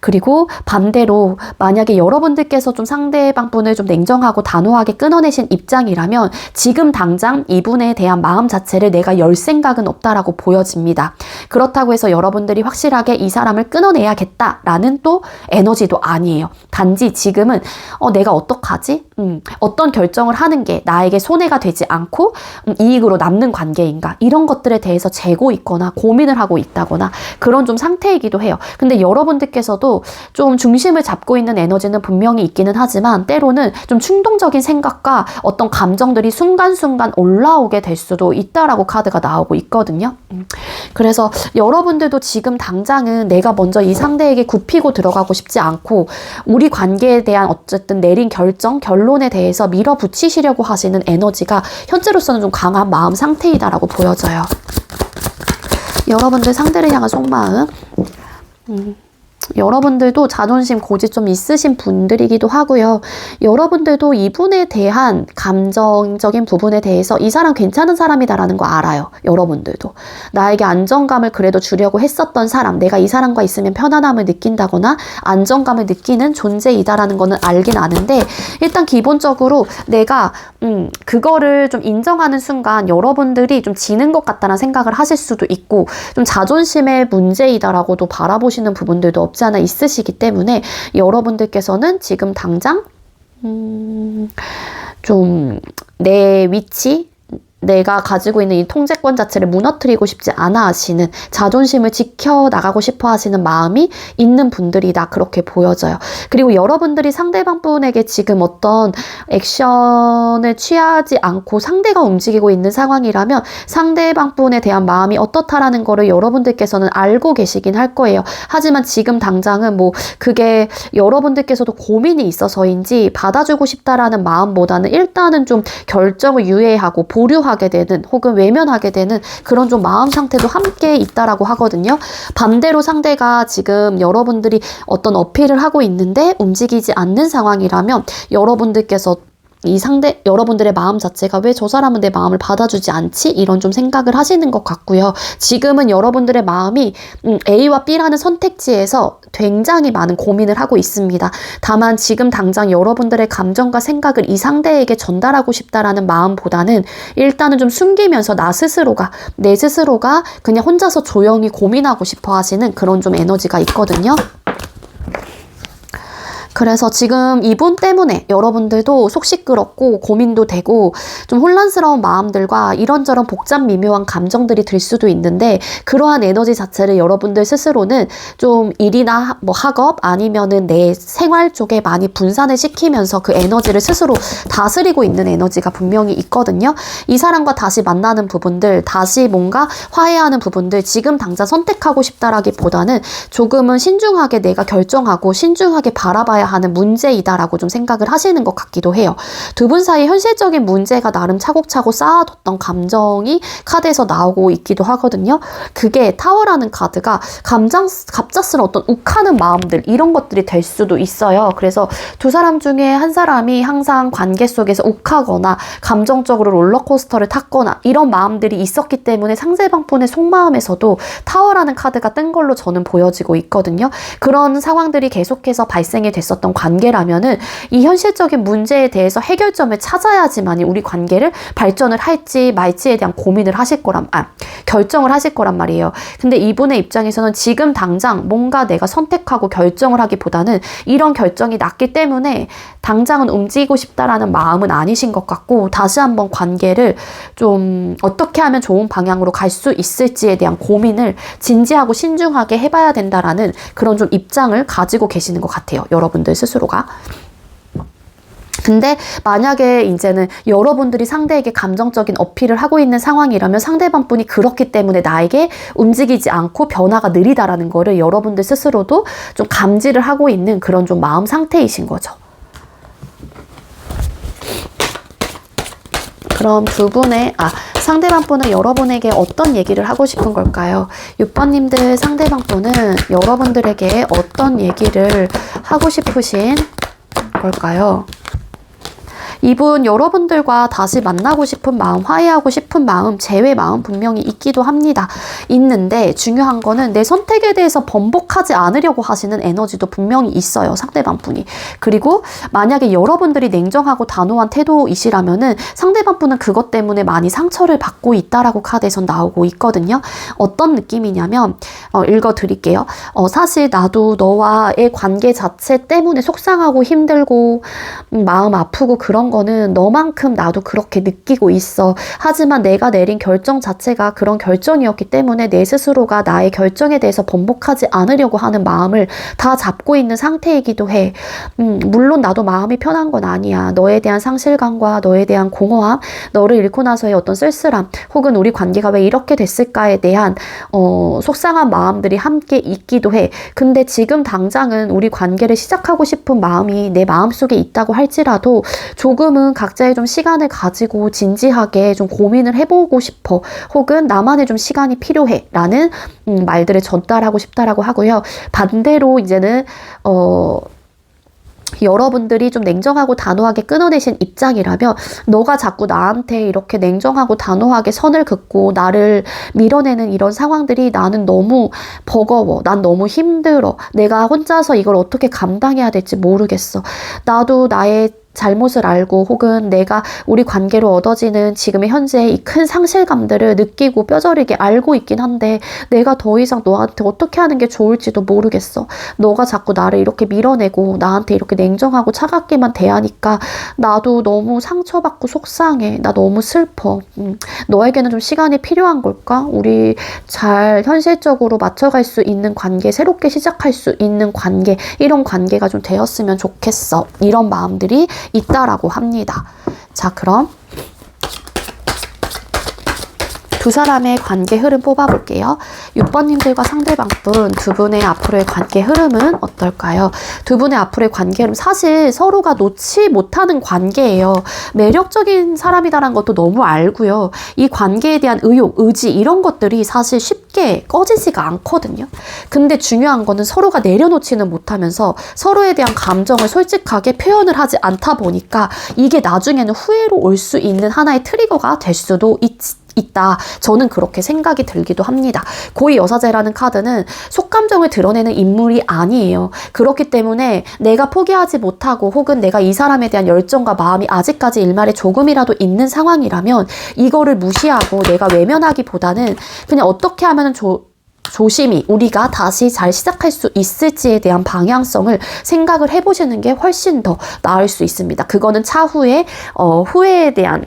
그리고 반대로 만약에 여러분들께서 좀 상대방 분을 좀 냉정하고 단호하게 끊어내신 입장이라면 지금 당장 이분에 대한 마음 자체를 내가 열 생각은 없다라고 보여집니다. 그렇다고 해서 여러분들이 확실하게 이 사람을 끊어내야겠다라는 또 에너지도 아니에요. 단지 지금은 내가 어떡하지? 어떤 결정을 하는 게 나에게 손해가 되지 않고 이익으로 남는 관계인가? 이런 것들에 대해서 재고 있거나 고민을 하고 있다거나 그런 좀 상태이기도 해요. 근데 여러분들께서도 좀 중심을 잡고 있는 에너지는 분명히 있기는 하지만 때로는 좀 충동적인 생각과 어떤 감정들이 순간순간 올라오게 될 수도 있다라고 카드가 나오고 있거든요. 그래서 여러분들도 지금 당장은 내가 먼저 이 상대에게 굽히고 들어가고 싶지 않고 우리 관계에 대한 어쨌든 내린 결정, 결론에 대해서 밀어붙이시려고 하시는 에너지가 현재로서는 좀 강한 마음 상태이다라고 보여져요. 여러분들 상대를 향한 속마음 여러분들도 자존심, 고집 좀 있으신 분들이기도 하고요. 여러분들도 이분에 대한 감정적인 부분에 대해서 이 사람 괜찮은 사람이다라는 거 알아요. 여러분들도. 나에게 안정감을 그래도 주려고 했었던 사람, 내가 이 사람과 있으면 편안함을 느낀다거나 안정감을 느끼는 존재이다라는 거는 알긴 아는데 일단 기본적으로 내가 그거를 좀 인정하는 순간 여러분들이 좀 지는 것 같다는 생각을 하실 수도 있고 좀 자존심의 문제이다라고도 바라보시는 부분들도 없지 않아 있으시기 때문에 여러분들께서는 지금 당장 좀 내 위치, 내가 가지고 있는 이 통제권 자체를 무너뜨리고 싶지 않아 하시는, 자존심을 지켜나가고 싶어 하시는 마음이 있는 분들이다, 그렇게 보여져요. 그리고 여러분들이 상대방 분에게 지금 어떤 액션을 취하지 않고 상대가 움직이고 있는 상황이라면 상대방 분에 대한 마음이 어떻다라는 거를 여러분들께서는 알고 계시긴 할 거예요. 하지만 지금 당장은 뭐 그게 여러분들께서도 고민이 있어서인지 받아주고 싶다라는 마음보다는 일단은 좀 결정을 유예하고 보류하게 되는, 혹은 외면하게 되는 그런 좀 마음 상태도 함께 있다라고 하거든요. 반대로 상대가 지금 여러분들이 어떤 어필을 하고 있는데 움직이지 않는 상황이라면 여러분들께서 여러분들의 마음 자체가 왜 저 사람은 내 마음을 받아주지 않지? 이런 좀 생각을 하시는 것 같고요. 지금은 여러분들의 마음이 A와 B라는 선택지에서 굉장히 많은 고민을 하고 있습니다. 다만 지금 당장 여러분들의 감정과 생각을 이 상대에게 전달하고 싶다라는 마음보다는 일단은 좀 숨기면서 내 스스로가 그냥 혼자서 조용히 고민하고 싶어 하시는 그런 좀 에너지가 있거든요. 그래서 지금 이분 때문에 여러분들도 속 시끄럽고 고민도 되고 좀 혼란스러운 마음들과 이런저런 복잡 미묘한 감정들이 들 수도 있는데, 그러한 에너지 자체를 여러분들 스스로는 좀 일이나 뭐 학업 아니면은 내 생활 쪽에 많이 분산을 시키면서 그 에너지를 스스로 다스리고 있는 에너지가 분명히 있거든요. 이 사람과 다시 만나는 부분들, 다시 뭔가 화해하는 부분들, 지금 당장 선택하고 싶다라기보다는 조금은 신중하게 내가 결정하고 신중하게 바라봐야 하는 문제이다라고 좀 생각을 하시는 것 같기도 해요. 두 분 사이 현실적인 문제가 나름 차곡차곡 쌓아뒀던 감정이 카드에서 나오고 있기도 하거든요. 그게 타워라는 카드가 갑작스런 어떤 욱하는 마음들, 이런 것들이 될 수도 있어요. 그래서 두 사람 중에 한 사람이 항상 관계 속에서 욱하거나 감정적으로 롤러코스터를 탔거나 이런 마음들이 있었기 때문에 상대방 분의 속마음에서도 타워라는 카드가 뜬 걸로 저는 보여지고 있거든요. 그런 상황들이 계속해서 발생이 됐었던 관계라면은 이 현실적인 문제에 대해서 해결점을 찾아야지만이 우리 관계를 발전을 할지 말지에 대한 결정을 하실 거란 말이에요. 근데 이분의 입장에서는 지금 당장 뭔가 내가 선택하고 결정을 하기보다는 이런 결정이 났기 때문에 당장은 움직이고 싶다라는 마음은 아니신 것 같고, 다시 한번 관계를 좀 어떻게 하면 좋은 방향으로 갈 수 있을지에 대한 고민을 진지하고 신중하게 해봐야 된다라는 그런 좀 입장을 가지고 계시는 것 같아요. 여러분들 스스로가. 근데 만약에 이제는 여러분들이 상대에게 감정적인 어필을 하고 있는 상황이라면 상대방 분이 그렇기 때문에 나에게 움직이지 않고 변화가 느리다라는 거를 여러분들 스스로도 좀 감지를 하고 있는 그런 좀 마음 상태이신 거죠. 그럼 상대방 분은 여러분에게 어떤 얘기를 하고 싶은 걸까요? 6번님들 상대방 분은 여러분들에게 어떤 얘기를 하고 싶으신 걸까요? 이분 여러분들과 다시 만나고 싶은 마음, 화해하고 싶은 마음, 재회 마음 분명히 있기도 합니다. 있는데 중요한 거는 내 선택에 대해서 번복하지 않으려고 하시는 에너지도 분명히 있어요. 상대방 분이. 그리고 만약에 여러분들이 냉정하고 단호한 태도이시라면은 상대방 분은 그것 때문에 많이 상처를 받고 있다라고 카드에선 나오고 있거든요. 어떤 느낌이냐면 읽어드릴게요. 사실 나도 너와의 관계 자체 때문에 속상하고 힘들고 마음 아프고 그런 거는 너만큼 나도 그렇게 느끼고 있어. 하지만 내가 내린 결정 자체가 그런 결정이었기 때문에 내 스스로가 나의 결정에 대해서 번복하지 않으려고 하는 마음을 다 잡고 있는 상태이기도 해. 물론 나도 마음이 편한 건 아니야. 너에 대한 상실감과 너에 대한 공허함, 너를 잃고 나서의 어떤 쓸쓸함, 혹은 우리 관계가 왜 이렇게 됐을까에 대한 속상한 마음들이 함께 있기도 해. 근데 지금 당장은 우리 관계를 시작하고 싶은 마음이 내 마음속에 있다고 할지라도 조금은 각자의 좀 시간을 가지고 진지하게 좀 고민을 해보고 싶어. 혹은 나만의 좀 시간이 필요해. 라는 말들을 전달하고 싶다라고 하고요. 반대로 이제는 여러분들이 좀 냉정하고 단호하게 끊어내신 입장이라면 너가 자꾸 나한테 이렇게 냉정하고 단호하게 선을 긋고 나를 밀어내는 이런 상황들이 나는 너무 버거워. 난 너무 힘들어. 내가 혼자서 이걸 어떻게 감당해야 될지 모르겠어. 나도 나의 잘못을 알고 혹은 내가 우리 관계로 얻어지는 지금의 현재의 이 큰 상실감들을 느끼고 뼈저리게 알고 있긴 한데 내가 더 이상 너한테 어떻게 하는 게 좋을지도 모르겠어. 너가 자꾸 나를 이렇게 밀어내고 나한테 이렇게 냉정하고 차갑게만 대하니까 나도 너무 상처받고 속상해. 나 너무 슬퍼. 너에게는 좀 시간이 필요한 걸까? 우리 잘 현실적으로 맞춰갈 수 있는 관계, 새롭게 시작할 수 있는 관계, 이런 관계가 좀 되었으면 좋겠어. 이런 마음들이 있다라고 합니다. 자, 그럼 두 사람의 관계 흐름 뽑아볼게요. 6번님들과 상대방분 두 분의 앞으로의 관계 흐름은 어떨까요? 두 분의 앞으로의 관계 흐름, 사실 서로가 놓지 못하는 관계예요. 매력적인 사람이다라는 것도 너무 알고요. 이 관계에 대한 의욕, 의지 이런 것들이 사실 쉽게 꺼지지가 않거든요. 근데 중요한 거는 서로가 내려놓지는 못하면서 서로에 대한 감정을 솔직하게 표현을 하지 않다 보니까 이게 나중에는 후회로 올 수 있는 하나의 트리거가 될 수도 있다. 저는 그렇게 생각이 들기도 합니다. 고의 여사제라는 카드는 속감정을 드러내는 인물이 아니에요. 그렇기 때문에 내가 포기하지 못하고 혹은 내가 이 사람에 대한 열정과 마음이 아직까지 일말에 조금이라도 있는 상황이라면 이거를 무시하고 내가 외면하기보다는 그냥 어떻게 하면 조심히 우리가 다시 잘 시작할 수 있을지에 대한 방향성을 생각을 해보시는 게 훨씬 더 나을 수 있습니다. 그거는 차후에 후회에 대한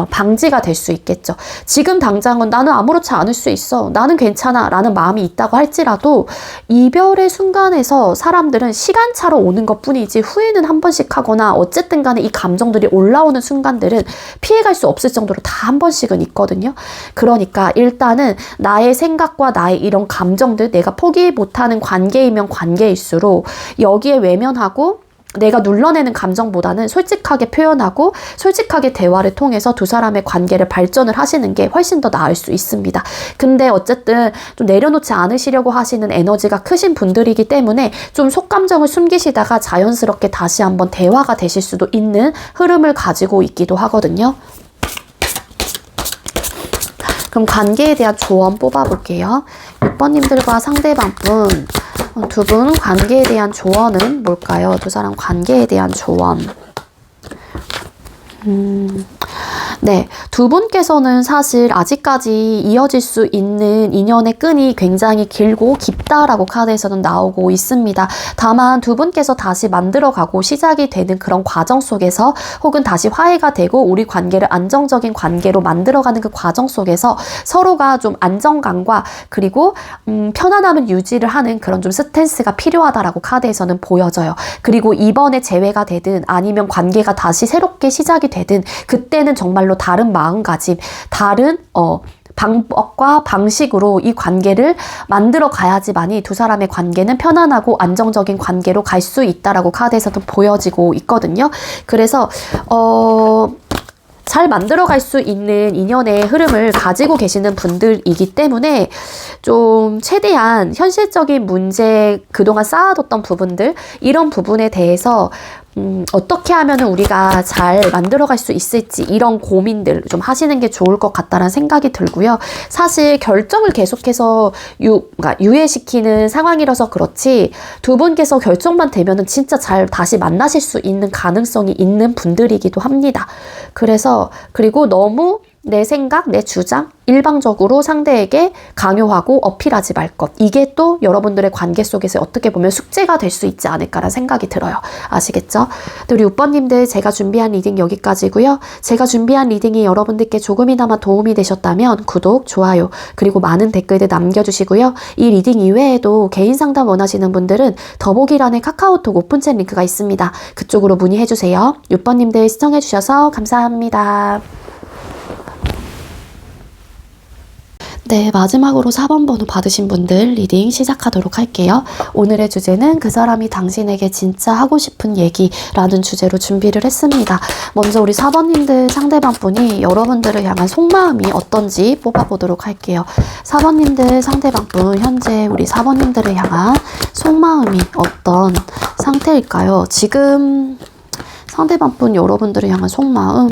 방지가 될 수 있겠죠. 지금 당장은 나는 아무렇지 않을 수 있어. 나는 괜찮아. 라는 마음이 있다고 할지라도 이별의 순간에서 사람들은 시간차로 오는 것 뿐이지 후회는 한 번씩 하거나 어쨌든 간에 이 감정들이 올라오는 순간들은 피해갈 수 없을 정도로 다 한 번씩은 있거든요. 그러니까 일단은 나의 생각과 나의 이런 감정들, 내가 포기 못하는 관계이면 관계일수록 여기에 외면하고 내가 눌러내는 감정보다는 솔직하게 표현하고 솔직하게 대화를 통해서 두 사람의 관계를 발전을 하시는 게 훨씬 더 나을 수 있습니다. 근데 어쨌든 좀 내려놓지 않으시려고 하시는 에너지가 크신 분들이기 때문에 좀 속감정을 숨기시다가 자연스럽게 다시 한번 대화가 되실 수도 있는 흐름을 가지고 있기도 하거든요. 그럼 관계에 대한 조언 뽑아볼게요. 6번님들과 상대방분 두 분 관계에 대한 조언은 뭘까요? 두 사람 관계에 대한 조언. 네, 두 분께서는 사실 아직까지 이어질 수 있는 인연의 끈이 굉장히 길고 깊다라고 카드에서는 나오고 있습니다. 다만 두 분께서 다시 만들어가고 시작이 되는 그런 과정 속에서 혹은 다시 화해가 되고 우리 관계를 안정적인 관계로 만들어가는 그 과정 속에서 서로가 좀 안정감과 그리고 편안함을 유지를 하는 그런 좀 스탠스가 필요하다라고 카드에서는 보여져요. 그리고 이번에 재회가 되든 아니면 관계가 다시 새롭게 시작이 되든 그때는 정말로 다른 마음가짐, 다른 방법과 방식으로 이 관계를 만들어 가야지만이 두 사람의 관계는 편안하고 안정적인 관계로 갈 수 있다라고 카드에서도 보여지고 있거든요. 그래서 잘 만들어갈 수 있는 인연의 흐름을 가지고 계시는 분들이기 때문에 좀 최대한 현실적인 문제, 그동안 쌓아뒀던 부분들, 이런 부분에 대해서 어떻게 하면 우리가 잘 만들어갈 수 있을지 이런 고민들 좀 하시는 게 좋을 것 같다는 생각이 들고요. 사실 결정을 계속해서 그러니까 유예시키는 상황이라서 그렇지 두 분께서 결정만 되면은 진짜 잘 다시 만나실 수 있는 가능성이 있는 분들이기도 합니다. 그리고 너무 내 생각, 내 주장, 일방적으로 상대에게 강요하고 어필하지 말 것. 이게 또 여러분들의 관계 속에서 어떻게 보면 숙제가 될 수 있지 않을까라는 생각이 들어요. 아시겠죠? 우리 6번님들 제가 준비한 리딩 여기까지고요. 제가 준비한 리딩이 여러분들께 조금이나마 도움이 되셨다면 구독, 좋아요, 그리고 많은 댓글들 남겨주시고요. 이 리딩 이외에도 개인 상담 원하시는 분들은 더보기란에 카카오톡 오픈챗 링크가 있습니다. 그쪽으로 문의해주세요. 6번님들 시청해주셔서 감사합니다. 네, 마지막으로 4번 번호 받으신 분들 리딩 시작하도록 할게요. 오늘의 주제는 그 사람이 당신에게 진짜 하고 싶은 얘기라는 주제로 준비를 했습니다. 먼저 우리 4번님들 상대방 분이 여러분들을 향한 속마음이 어떤지 뽑아보도록 할게요. 4번님들 상대방 분, 현재 우리 4번님들을 향한 속마음이 어떤 상태일까요? 지금 상대방 분 여러분들을 향한 속마음,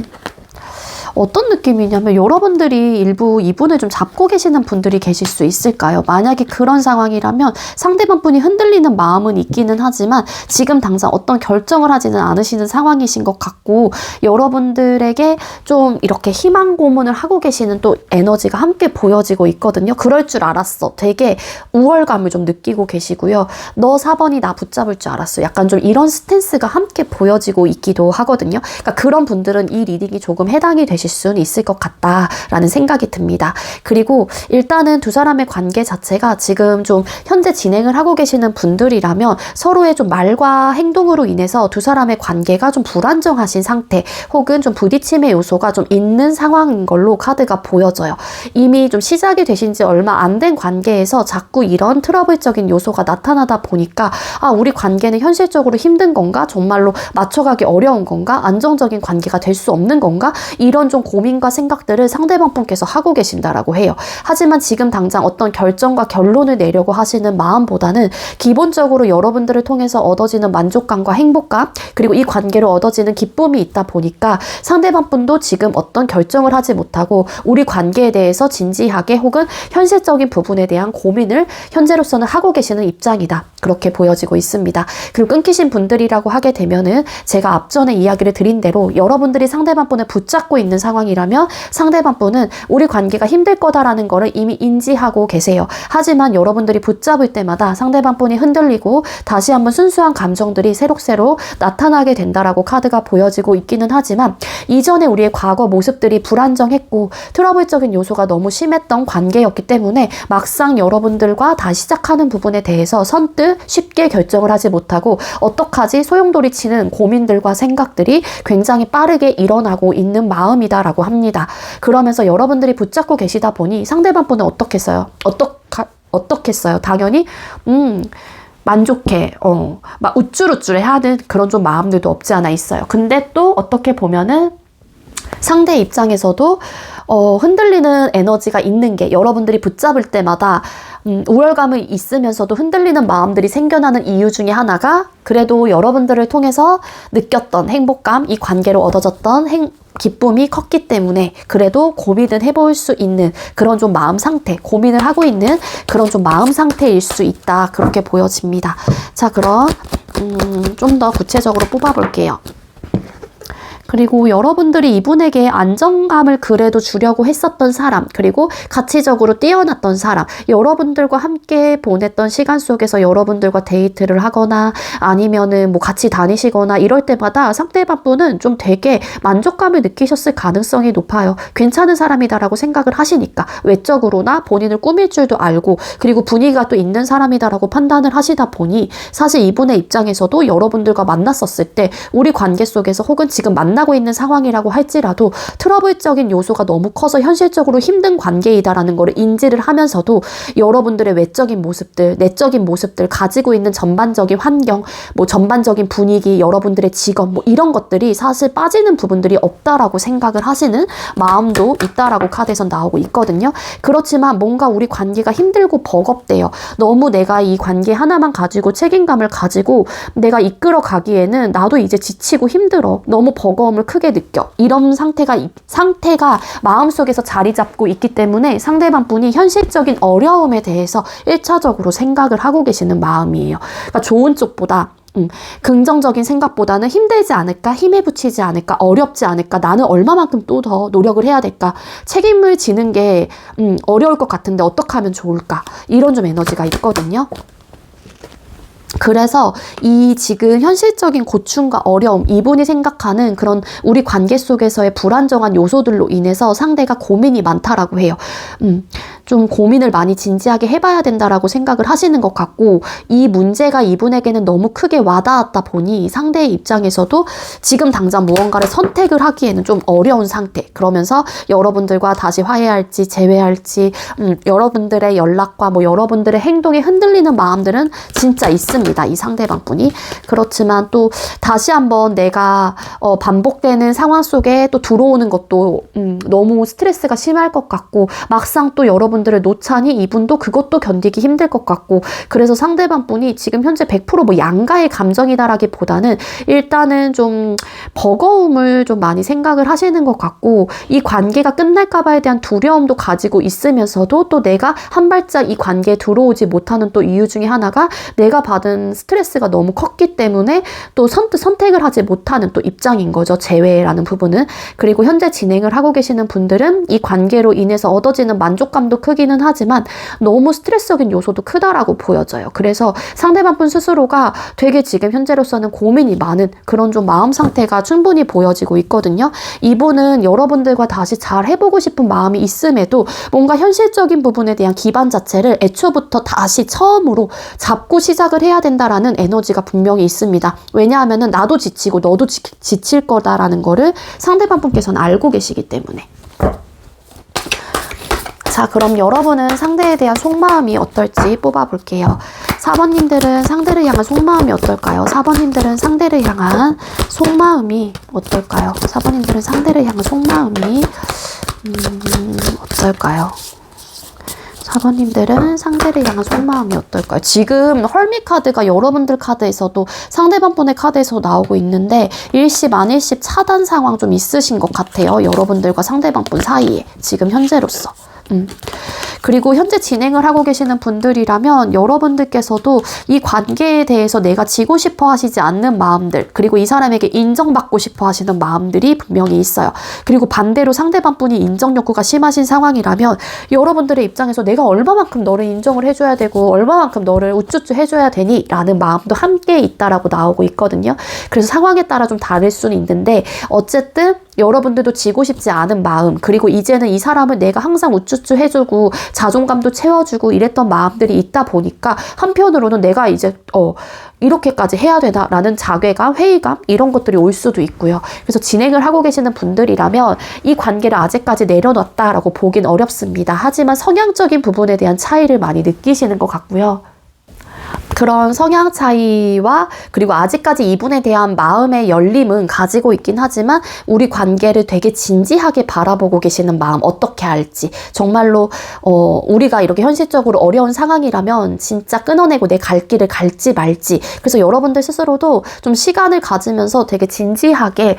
어떤 느낌이냐면 여러분들이 일부 이분을 좀 잡고 계시는 분들이 계실 수 있을까요? 만약에 그런 상황이라면 상대방 분이 흔들리는 마음은 있기는 하지만 지금 당장 어떤 결정을 하지는 않으시는 상황이신 것 같고, 여러분들에게 좀 이렇게 희망 고문을 하고 계시는 또 에너지가 함께 보여지고 있거든요. 그럴 줄 알았어. 되게 우월감을 좀 느끼고 계시고요. 너 4번이 나 붙잡을 줄 알았어. 약간 좀 이런 스탠스가 함께 보여지고 있기도 하거든요. 그러니까 그런 분들은 이 리딩이 조금 해당이 되실 수는 있을 것 같다라는 생각이 듭니다. 그리고 일단은 두 사람의 관계 자체가 지금 좀 현재 진행을 하고 계시는 분들이라면 서로의 좀 말과 행동으로 인해서 두 사람의 관계가 좀 불안정하신 상태, 혹은 좀 부딪힘의 요소가 좀 있는 상황인 걸로 카드가 보여져요. 이미 좀 시작이 되신 지 얼마 안 된 관계에서 자꾸 이런 트러블적인 요소가 나타나다 보니까 우리 관계는 현실적으로 힘든 건가? 정말로 맞춰가기 어려운 건가? 안정적인 관계가 될 수 없는 건가? 이런 좀 고민과 생각들을 상대방 분께서 하고 계신다라고 해요. 하지만 지금 당장 어떤 결정과 결론을 내려고 하시는 마음보다는 기본적으로 여러분들을 통해서 얻어지는 만족감과 행복감, 그리고 이 관계로 얻어지는 기쁨이 있다 보니까 상대방 분도 지금 어떤 결정을 하지 못하고 우리 관계에 대해서 진지하게 혹은 현실적인 부분에 대한 고민을 현재로서는 하고 계시는 입장이다. 그렇게 보여지고 있습니다. 그리고 끊기신 분들이라고 하게 되면은 제가 앞전에 이야기를 드린 대로 여러분들이 상대방 분을 붙잡고 있는 상황이라면 상대방 분은 우리 관계가 힘들 거다라는 거를 이미 인지하고 계세요. 하지만 여러분들이 붙잡을 때마다 상대방 분이 흔들리고 다시 한번 순수한 감정들이 새록새록 나타나게 된다라고 카드가 보여지고 있기는 하지만, 이전에 우리의 과거 모습들이 불안정했고 트러블적인 요소가 너무 심했던 관계였기 때문에 막상 여러분들과 다시 시작하는 부분에 대해서 선뜻 쉽게 결정을 하지 못하고 어떡하지 소용돌이 치는 고민들과 생각들이 굉장히 빠르게 일어나고 있는 마음이다라고 합니다. 그러면서 여러분들이 붙잡고 계시다 보니 상대방 분은 어떻겠어요? 어떻겠어요? 당연히 만족해. 막 우쭐우쭐해 하는 그런 좀 마음들도 없지 않아 있어요. 근데 또 어떻게 보면은 상대 입장에서도 흔들리는 에너지가 있는 게, 여러분들이 붙잡을 때마다 우월감이 있으면서도 흔들리는 마음들이 생겨나는 이유 중에 하나가 그래도 여러분들을 통해서 느꼈던 행복감, 이 관계로 얻어졌던 기쁨이 컸기 때문에 그래도 고민을 해볼 수 있는 그런 좀 마음 상태, 고민을 하고 있는 그런 좀 마음 상태일 수 있다. 그렇게 보여집니다. 자, 그럼 좀 더 구체적으로 뽑아볼게요. 그리고 여러분들이 이분에게 안정감을 그래도 주려고 했었던 사람, 그리고 가치적으로 뛰어났던 사람, 여러분들과 함께 보냈던 시간 속에서 여러분들과 데이트를 하거나 아니면은 뭐 같이 다니시거나 이럴 때마다 상대방 분은 좀 되게 만족감을 느끼셨을 가능성이 높아요. 괜찮은 사람이다라고 생각을 하시니까, 외적으로나 본인을 꾸밀 줄도 알고, 그리고 분위기가 또 있는 사람이다라고 판단을 하시다 보니 사실 이분의 입장에서도 여러분들과 만났었을 때 우리 관계 속에서 혹은 지금 만나고 있는 상황이라고 할지라도 트러블적인 요소가 너무 커서 현실적으로 힘든 관계이다라는 거를 인지를 하면서도 여러분들의 외적인 모습들, 내적인 모습들, 가지고 있는 전반적인 환경, 뭐 전반적인 분위기, 여러분들의 직업, 뭐 이런 것들이 사실 빠지는 부분들이 없다라고 생각을 하시는 마음도 있다라고 카드에선 나오고 있거든요. 그렇지만 뭔가 우리 관계가 힘들고 버겁대요. 너무 내가 이 관계 하나만 가지고 책임감을 가지고 내가 이끌어 가기에는 나도 이제 지치고 힘들어. 너무 버거움을 크게 느껴. 이런 상태가 마음속에서 자리 잡고 있기 때문에 상대방 분이 현실적인 어려움에 대해서 1차적으로 생각을 하고 계시는 마음이에요. 그러니까 좋은 쪽보다 긍정적인 생각보다는 힘들지 않을까? 힘에 부치지 않을까? 어렵지 않을까? 나는 얼마만큼 또 더 노력을 해야 될까? 책임을 지는 게 어려울 것 같은데 어떻게 하면 좋을까? 이런 좀 에너지가 있거든요. 그래서 이 지금 현실적인 고충과 어려움, 이분이 생각하는 그런 우리 관계 속에서의 불안정한 요소들로 인해서 상대가 고민이 많다라고 해요. 좀 고민을 많이 진지하게 해봐야 된다라고 생각을 하시는 것 같고, 이 문제가 이분에게는 너무 크게 와닿았다 보니 상대의 입장에서도 지금 당장 무언가를 선택을 하기에는 좀 어려운 상태. 그러면서 여러분들과 다시 화해할지 재회할지 여러분들의 연락과 뭐 여러분들의 행동에 흔들리는 마음들은 진짜 있습니다. 있습니다. 이 상대방 분이. 그렇지만 또 다시 한번 내가 반복되는 상황 속에 또 들어오는 것도 너무 스트레스가 심할 것 같고, 막상 또 여러분들을 놓자니 이분도 그것도 견디기 힘들 것 같고, 그래서 상대방 분이 지금 현재 100% 양가의 감정이다라기보다는 일단은 좀 버거움을 좀 많이 생각을 하시는 것 같고, 이 관계가 끝날까 봐에 대한 두려움도 가지고 있으면서도 또 내가 한 발짝 이 관계에 들어오지 못하는 또 이유 중에 하나가 내가 받은 스트레스가 너무 컸기 때문에 또 선택을 하지 못하는 또 입장인 거죠. 재회라는 부분은. 그리고 현재 진행을 하고 계시는 분들은 이 관계로 인해서 얻어지는 만족감도 크기는 하지만 너무 스트레스적인 요소도 크다라고 보여져요. 그래서 상대방 분 스스로가 되게 지금 현재로서는 고민이 많은 그런 좀 마음 상태가 충분히 보여지고 있거든요. 이분은 여러분들과 다시 잘 해보고 싶은 마음이 있음에도 뭔가 현실적인 부분에 대한 기반 자체를 애초부터 다시 처음으로 잡고 시작을 해야 된다라는 에너지가 분명히 있습니다. 왜냐하면은 나도 지치고 너도 지칠 거다라는 거를 상대방 분께서는 알고 계시기 때문에. 자, 그럼 여러분은 상대에 대한 속마음이 어떨지 뽑아볼게요. 4번님들은 상대를 향한 속마음이 어떨까요? 4번님들은 상대를 향한 속마음이 어떨까요? 4번님들은 상대를 향한 속마음이 어떨까요? 4번님들은 상대를 향한 속마음이 어떨까요? 지금 헐미 카드가 여러분들 카드에서도 상대방 분의 카드에서 나오고 있는데 일시 만일시 차단 상황 좀 있으신 것 같아요. 여러분들과 상대방 분 사이에 지금 현재로서. 그리고 현재 진행을 하고 계시는 분들이라면 여러분들께서도 이 관계에 대해서 내가 지고 싶어 하시지 않는 마음들, 그리고 이 사람에게 인정받고 싶어 하시는 마음들이 분명히 있어요. 그리고 반대로 상대방 분이 인정 욕구가 심하신 상황이라면 여러분들의 입장에서 내가 얼마만큼 너를 인정을 해줘야 되고 얼마만큼 너를 우쭈쭈 해줘야 되니? 라는 마음도 함께 있다라고 나오고 있거든요. 그래서 상황에 따라 좀 다를 수는 있는데 어쨌든 여러분들도 지고 싶지 않은 마음, 그리고 이제는 이 사람을 내가 항상 우쭈쭈 해주고 자존감도 채워주고 이랬던 마음들이 있다 보니까 한편으로는 내가 이제 이렇게까지 해야 되나라는 자괴감, 회의감 이런 것들이 올 수도 있고요. 그래서 진행을 하고 계시는 분들이라면 이 관계를 아직까지 내려놨다라고 보긴 어렵습니다. 하지만 성향적인 부분에 대한 차이를 많이 느끼시는 것 같고요. 그런 성향 차이와 그리고 아직까지 이분에 대한 마음의 열림은 가지고 있긴 하지만 우리 관계를 되게 진지하게 바라보고 계시는 마음, 어떻게 할지 정말로 우리가 이렇게 현실적으로 어려운 상황이라면 진짜 끊어내고 내 갈 길을 갈지 말지, 그래서 여러분들 스스로도 좀 시간을 가지면서 되게 진지하게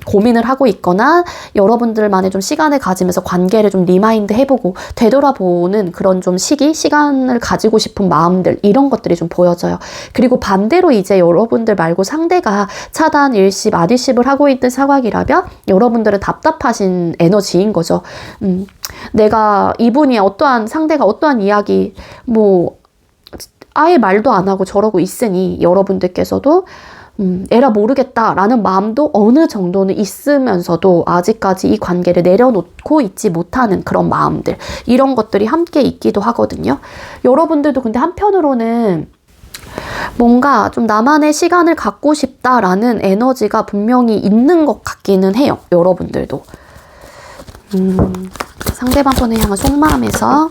고민을 하고 있거나 여러분들만의 좀 시간을 가지면서 관계를 좀 리마인드 해보고 되돌아보는 그런 좀 시간을 가지고 싶은 마음들, 이런 것들이 좀 보여져요. 그리고 반대로 이제 여러분들 말고 상대가 차단, 일십, 아디십을 하고 있는 상황이라면 여러분들은 답답하신 에너지인 거죠. 내가 이분이 상대가 어떠한 이야기 아예 말도 안 하고 저러고 있으니 여러분들께서도 에라 모르겠다라는 마음도 어느 정도는 있으면서도 아직까지 이 관계를 내려놓고 있지 못하는 그런 마음들, 이런 것들이 함께 있기도 하거든요. 여러분들도 근데 한편으로는 뭔가 좀 나만의 시간을 갖고 싶다라는 에너지가 분명히 있는 것 같기는 해요. 여러분들도. 상대방 분을 향한 속마음에서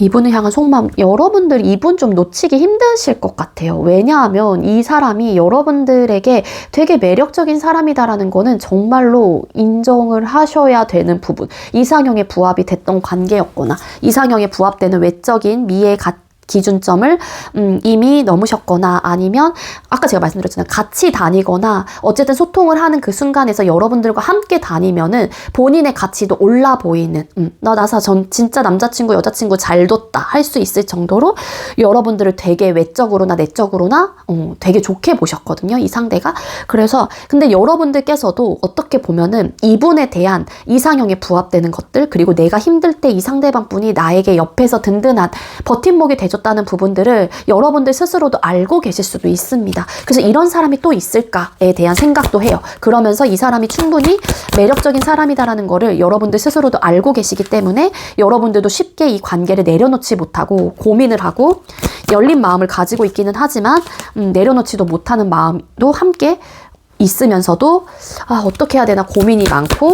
이분을 향한 속마음, 여러분들 이분 좀 놓치기 힘드실 것 같아요. 왜냐하면 이 사람이 여러분들에게 되게 매력적인 사람이다라는 거는 정말로 인정을 하셔야 되는 부분, 이상형에 부합이 됐던 관계였거나 이상형에 부합되는 외적인 미의 기준점을 이미 넘으셨거나 아니면 아까 제가 말씀드렸잖아요. 같이 다니거나 어쨌든 소통을 하는 그 순간에서 여러분들과 함께 다니면은 본인의 가치도 올라 보이는 나사 전 진짜 남자친구 여자친구 잘 뒀다 할 수 있을 정도로 여러분들을 되게 외적으로나 내적으로나 되게 좋게 보셨거든요. 이 상대가. 그래서 근데 여러분들께서도 어떻게 보면은 이분에 대한 이상형에 부합되는 것들, 그리고 내가 힘들 때 이 상대방 분이 나에게 옆에서 든든한 버팀목이 되죠 다는 부분들을 여러분들 스스로도 알고 계실 수도 있습니다. 그래서 이런 사람이 또 있을까에 대한 생각도 해요. 그러면서 이 사람이 충분히 매력적인 사람이다라는 거를 여러분들 스스로도 알고 계시기 때문에 여러분들도 쉽게 이 관계를 내려놓지 못하고 고민을 하고 열린 마음을 가지고 있기는 하지만 내려놓지도 못하는 마음도 함께 있으면서도 어떻게 해야 되나 고민이 많고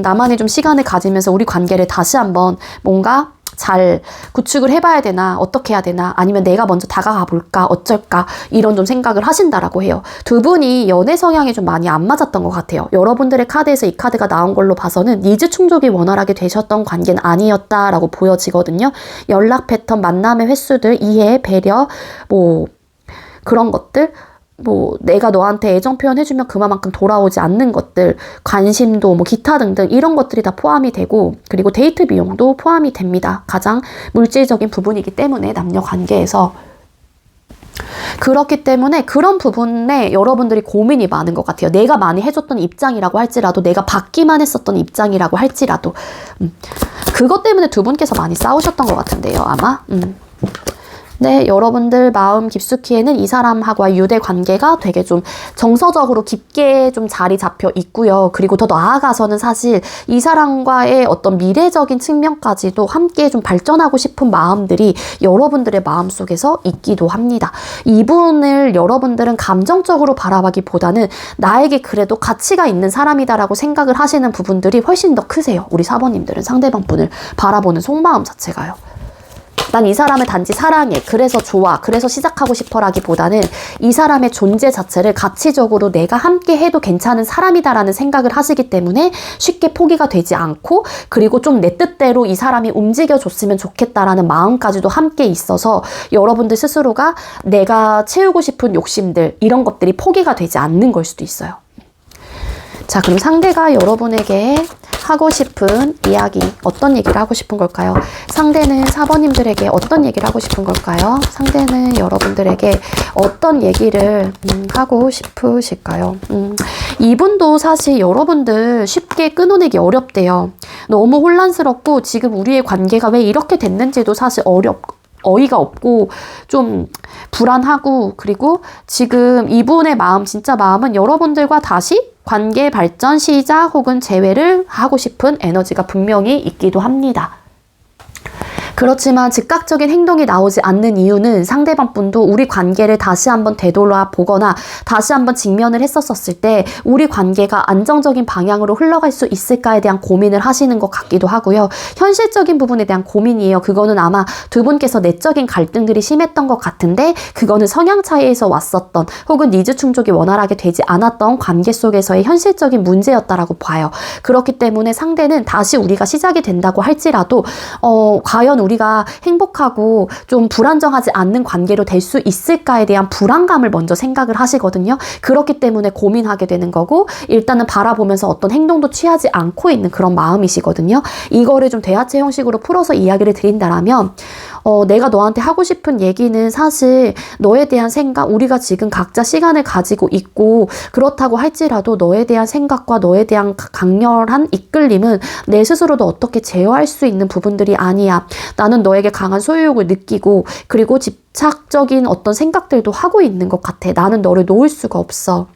나만의 좀 시간을 가지면서 우리 관계를 다시 한번 뭔가 잘 구축을 해봐야 되나, 어떻게 해야 되나, 아니면 내가 먼저 다가가 볼까, 어쩔까, 이런 좀 생각을 하신다라고 해요. 두 분이 연애 성향이 좀 많이 안 맞았던 것 같아요. 여러분들의 카드에서 이 카드가 나온 걸로 봐서는 니즈 충족이 원활하게 되셨던 관계는 아니었다라고 보여지거든요. 연락 패턴, 만남의 횟수들, 이해, 배려, 뭐 그런 것들, 뭐 내가 너한테 애정 표현해주면 그만큼 돌아오지 않는 것들, 관심도 뭐 기타 등등 이런 것들이 다 포함이 되고, 그리고 데이트 비용도 포함이 됩니다. 가장 물질적인 부분이기 때문에 남녀 관계에서. 그렇기 때문에 그런 부분에 여러분들이 고민이 많은 것 같아요. 내가 많이 해줬던 입장이라고 할지라도, 내가 받기만 했었던 입장이라고 할지라도 그것 때문에 두 분께서 많이 싸우셨던 것 같은데요, 아마. 네, 여러분들 마음 깊숙이에는 이 사람하고의 유대 관계가 되게 좀 정서적으로 깊게 좀 자리 잡혀 있고요. 그리고 더 나아가서는 사실 이 사람과의 어떤 미래적인 측면까지도 함께 좀 발전하고 싶은 마음들이 여러분들의 마음속에서 있기도 합니다. 이분을 여러분들은 감정적으로 바라보기보다는 나에게 그래도 가치가 있는 사람이다라고 생각을 하시는 부분들이 훨씬 더 크세요. 우리 사번님들은 상대방 분을 바라보는 속마음 자체가요. 난 이 사람을 단지 사랑해, 그래서 좋아, 그래서 시작하고 싶어라기보다는 이 사람의 존재 자체를 가치적으로 내가 함께 해도 괜찮은 사람이다라는 생각을 하시기 때문에 쉽게 포기가 되지 않고, 그리고 좀 내 뜻대로 이 사람이 움직여줬으면 좋겠다라는 마음까지도 함께 있어서 여러분들 스스로가 내가 채우고 싶은 욕심들, 이런 것들이 포기가 되지 않는 걸 수도 있어요. 자, 그럼 상대가 여러분에게 하고 싶은 이야기, 어떤 얘기를 하고 싶은 걸까요? 상대는 4번님들에게 어떤 얘기를 하고 싶은 걸까요? 상대는 여러분들에게 어떤 얘기를 하고 싶으실까요? 이분도 사실 여러분들 쉽게 끊어내기 어렵대요. 너무 혼란스럽고 지금 우리의 관계가 왜 이렇게 됐는지도 사실 어이가 없고 좀 불안하고, 그리고 지금 이분의 마음, 진짜 마음은 여러분들과 다시 관계 발전 시작 혹은 재회를 하고 싶은 에너지가 분명히 있기도 합니다. 그렇지만 즉각적인 행동이 나오지 않는 이유는 상대방 분도 우리 관계를 다시 한번 되돌아보거나 다시 한번 직면을 했었을 때 우리 관계가 안정적인 방향으로 흘러갈 수 있을까에 대한 고민을 하시는 것 같기도 하고요. 현실적인 부분에 대한 고민이에요. 그거는 아마 두 분께서 내적인 갈등들이 심했던 것 같은데, 그거는 성향 차이에서 왔었던 혹은 니즈 충족이 원활하게 되지 않았던 관계 속에서의 현실적인 문제였다라고 봐요. 그렇기 때문에 상대는 다시 우리가 시작이 된다고 할지라도 과연 우리가 행복하고 좀 불안정하지 않는 관계로 될 수 있을까에 대한 불안감을 먼저 생각을 하시거든요. 그렇기 때문에 고민하게 되는 거고, 일단은 바라보면서 어떤 행동도 취하지 않고 있는 그런 마음이시거든요. 이거를 좀 대화체 형식으로 풀어서 이야기를 드린다라면, 내가 너한테 하고 싶은 얘기는 사실 너에 대한 생각, 우리가 지금 각자 시간을 가지고 있고 그렇다고 할지라도 너에 대한 생각과 너에 대한 강렬한 이끌림은 내 스스로도 어떻게 제어할 수 있는 부분들이 아니야. 나는 너에게 강한 소유욕을 느끼고, 그리고 집착적인 어떤 생각들도 하고 있는 것 같아. 나는 너를 놓을 수가 없어.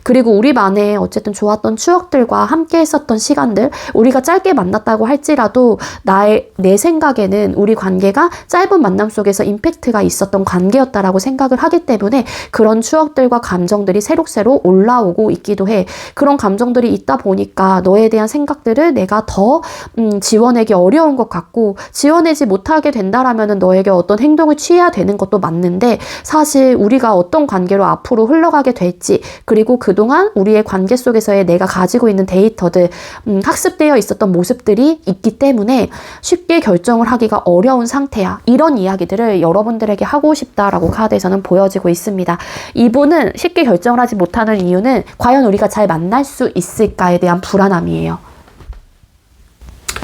그리고 우리만의 어쨌든 좋았던 추억들과 함께 했었던 시간들, 우리가 짧게 만났다고 할지라도 내 생각에는 우리 관계가 짧은 만남 속에서 임팩트가 있었던 관계였다라고 생각을 하기 때문에 그런 추억들과 감정들이 새록새록 올라오고 있기도 해. 그런 감정들이 있다 보니까 너에 대한 생각들을 내가 더 지워내기 어려운 것 같고, 지워내지 못하게 된다라면 너에게 어떤 행동을 취해야 되는 것도 맞는데, 사실 우리가 어떤 관계로 앞으로 흘러가게 될지, 그리고 그동안 우리의 관계 속에서의 내가 가지고 있는 데이터들, 학습되어 있었던 모습들이 있기 때문에 쉽게 결정을 하기가 어려운 상태야. 이런 이야기들을 여러분들에게 하고 싶다라고 카드에서는 보여지고 있습니다. 이분은 쉽게 결정을 하지 못하는 이유는 과연 우리가 잘 만날 수 있을까에 대한 불안함이에요.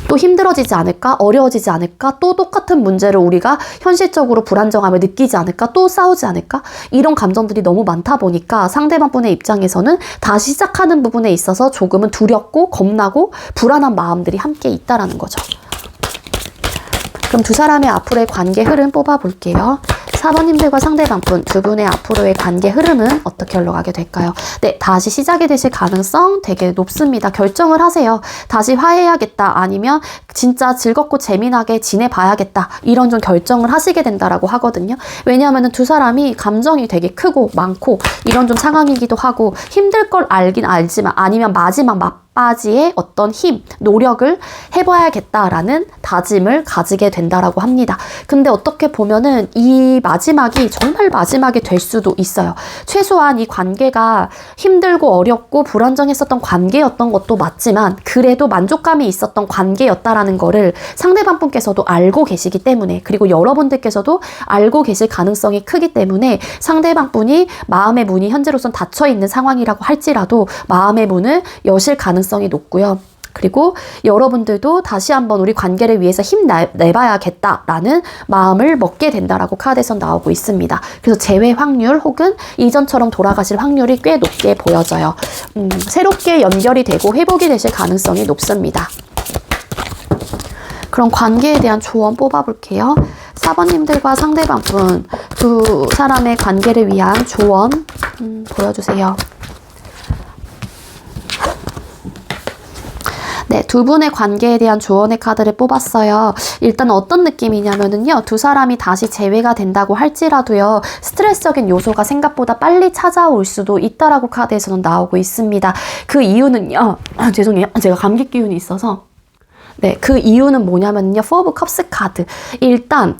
또 힘들어지지 않을까? 어려워지지 않을까? 또 똑같은 문제를 우리가 현실적으로 불안정함을 느끼지 않을까? 또 싸우지 않을까? 이런 감정들이 너무 많다 보니까 상대방 분의 입장에서는 다시 시작하는 부분에 있어서 조금은 두렵고 겁나고 불안한 마음들이 함께 있다라는 거죠. 그럼 두 사람의 앞으로의 관계 흐름 뽑아볼게요. 4번님들과 상대방분 두 분의 앞으로의 관계 흐름은 어떻게 흘러가게 될까요? 네, 다시 시작이 되실 가능성 되게 높습니다. 결정을 하세요. 다시 화해해야겠다, 아니면 진짜 즐겁고 재미나게 지내봐야겠다, 이런 좀 결정을 하시게 된다라고 하거든요. 왜냐하면 두 사람이 감정이 되게 크고 많고 이런 좀 상황이기도 하고, 힘들 걸 알긴 알지만, 아니면 마지막 까지의 어떤 힘, 노력을 해봐야겠다라는 다짐을 가지게 된다라고 합니다. 근데 어떻게 보면은 이 마지막이 정말 마지막이 될 수도 있어요. 최소한 이 관계가 힘들고 어렵고 불안정했었던 관계였던 것도 맞지만 그래도 만족감이 있었던 관계였다라는 거를 상대방 분께서도 알고 계시기 때문에, 그리고 여러분들께서도 알고 계실 가능성이 크기 때문에 상대방 분이 마음의 문이 현재로선 닫혀 있는 상황이라고 할지라도 마음의 문을 여실 가능성이 높고요. 그리고 여러분들도 다시 한번 우리 관계를 위해서 힘내봐야겠다라는 마음을 먹게 된다라고 카드에서 나오고 있습니다. 그래서 재회 확률 혹은 이전처럼 돌아가실 확률이 꽤 높게 보여져요. 새롭게 연결이 되고 회복이 되실 가능성이 높습니다. 그럼 관계에 대한 조언 뽑아볼게요. 4번님들과 상대방 분 두 사람의 관계를 위한 조언 보여주세요. 네, 두 분의 관계에 대한 조언의 카드를 뽑았어요. 일단 어떤 느낌이냐면은요, 두 사람이 다시 재회가 된다고 할지라도요, 스트레스적인 요소가 생각보다 빨리 찾아올 수도 있다라고 카드에서는 나오고 있습니다. 그 이유는요, 죄송해요. 제가 감기 기운이 있어서. 네, 그 이유는 뭐냐면요, 4 오브 컵스 카드. 일단,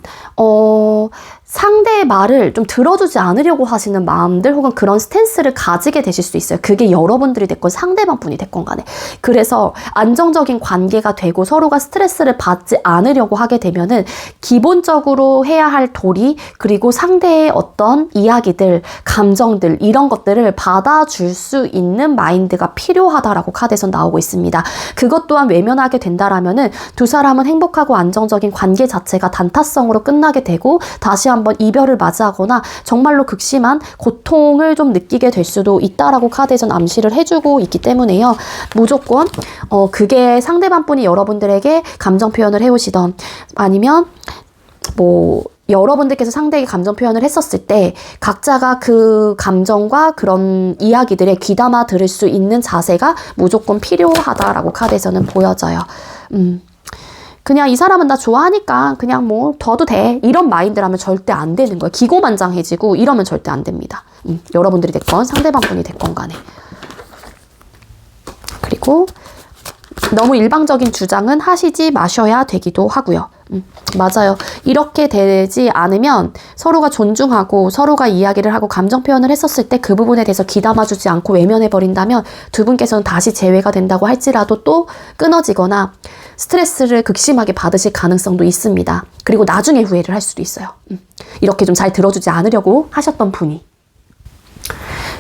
상대의 말을 좀 들어주지 않으려고 하시는 마음들 혹은 그런 스탠스를 가지게 되실 수 있어요. 그게 여러분들이 됐건 상대방 분이 됐건 간에. 그래서 안정적인 관계가 되고 서로가 스트레스를 받지 않으려고 하게 되면은 기본적으로 해야 할 도리, 그리고 상대의 어떤 이야기들, 감정들, 이런 것들을 받아줄 수 있는 마인드가 필요하다라고 카드에서 나오고 있습니다. 그것 또한 외면하게 된다라면은 두 사람은 행복하고 안정적인 관계 자체가 단타성으로 끝나게 되고 다시 한번 이별을 맞이하거나 정말로 극심한 고통을 좀 느끼게 될 수도 있다라고 카드에선 암시를 해주고 있기 때문에요. 무조건 그게 상대방 분이 여러분들에게 감정 표현을 해오시던, 아니면 뭐 여러분들께서 상대에게 감정 표현을 했었을 때 각자가 그 감정과 그런 이야기들에 귀담아 들을 수 있는 자세가 무조건 필요하다라고 카드에서는 보여져요. 그냥 이 사람은 나 좋아하니까 그냥 뭐 둬도 돼, 이런 마인드라면 절대 안 되는 거예요. 기고만장해지고 이러면 절대 안 됩니다. 여러분들이 됐건 상대방 분이 됐건 간에. 그리고 너무 일방적인 주장은 하시지 마셔야 되기도 하고요. 맞아요. 이렇게 되지 않으면 서로가 존중하고 서로가 이야기를 하고 감정 표현을 했었을 때 그 부분에 대해서 귀담아주지 않고 외면해버린다면 두 분께서는 다시 재회가 된다고 할지라도 또 끊어지거나 스트레스를 극심하게 받으실 가능성도 있습니다. 그리고 나중에 후회를 할 수도 있어요. 이렇게 좀 잘 들어주지 않으려고 하셨던 분이.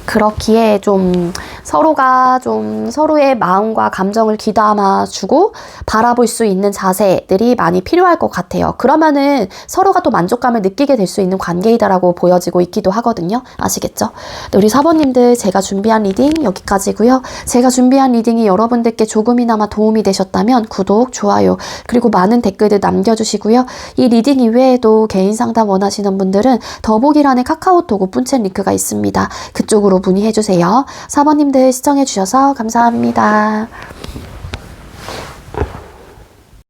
그렇기에 좀 서로가 좀 서로의 마음과 감정을 귀담아주고 바라볼 수 있는 자세들이 많이 필요할 것 같아요. 그러면은 서로가 또 만족감을 느끼게 될 수 있는 관계이다라고 보여지고 있기도 하거든요. 아시겠죠? 우리 4번님들, 제가 준비한 리딩 여기까지고요. 제가 준비한 리딩이 여러분들께 조금이나마 도움이 되셨다면 구독, 좋아요, 그리고 많은 댓글들 남겨주시고요. 이 리딩 이외에도 개인 상담 원하시는 분들은 더보기란에 카카오톡 오픈챗 링크가 있습니다. 그쪽으로 문의해주세요. 4번님들 시청해주셔서 감사합니다.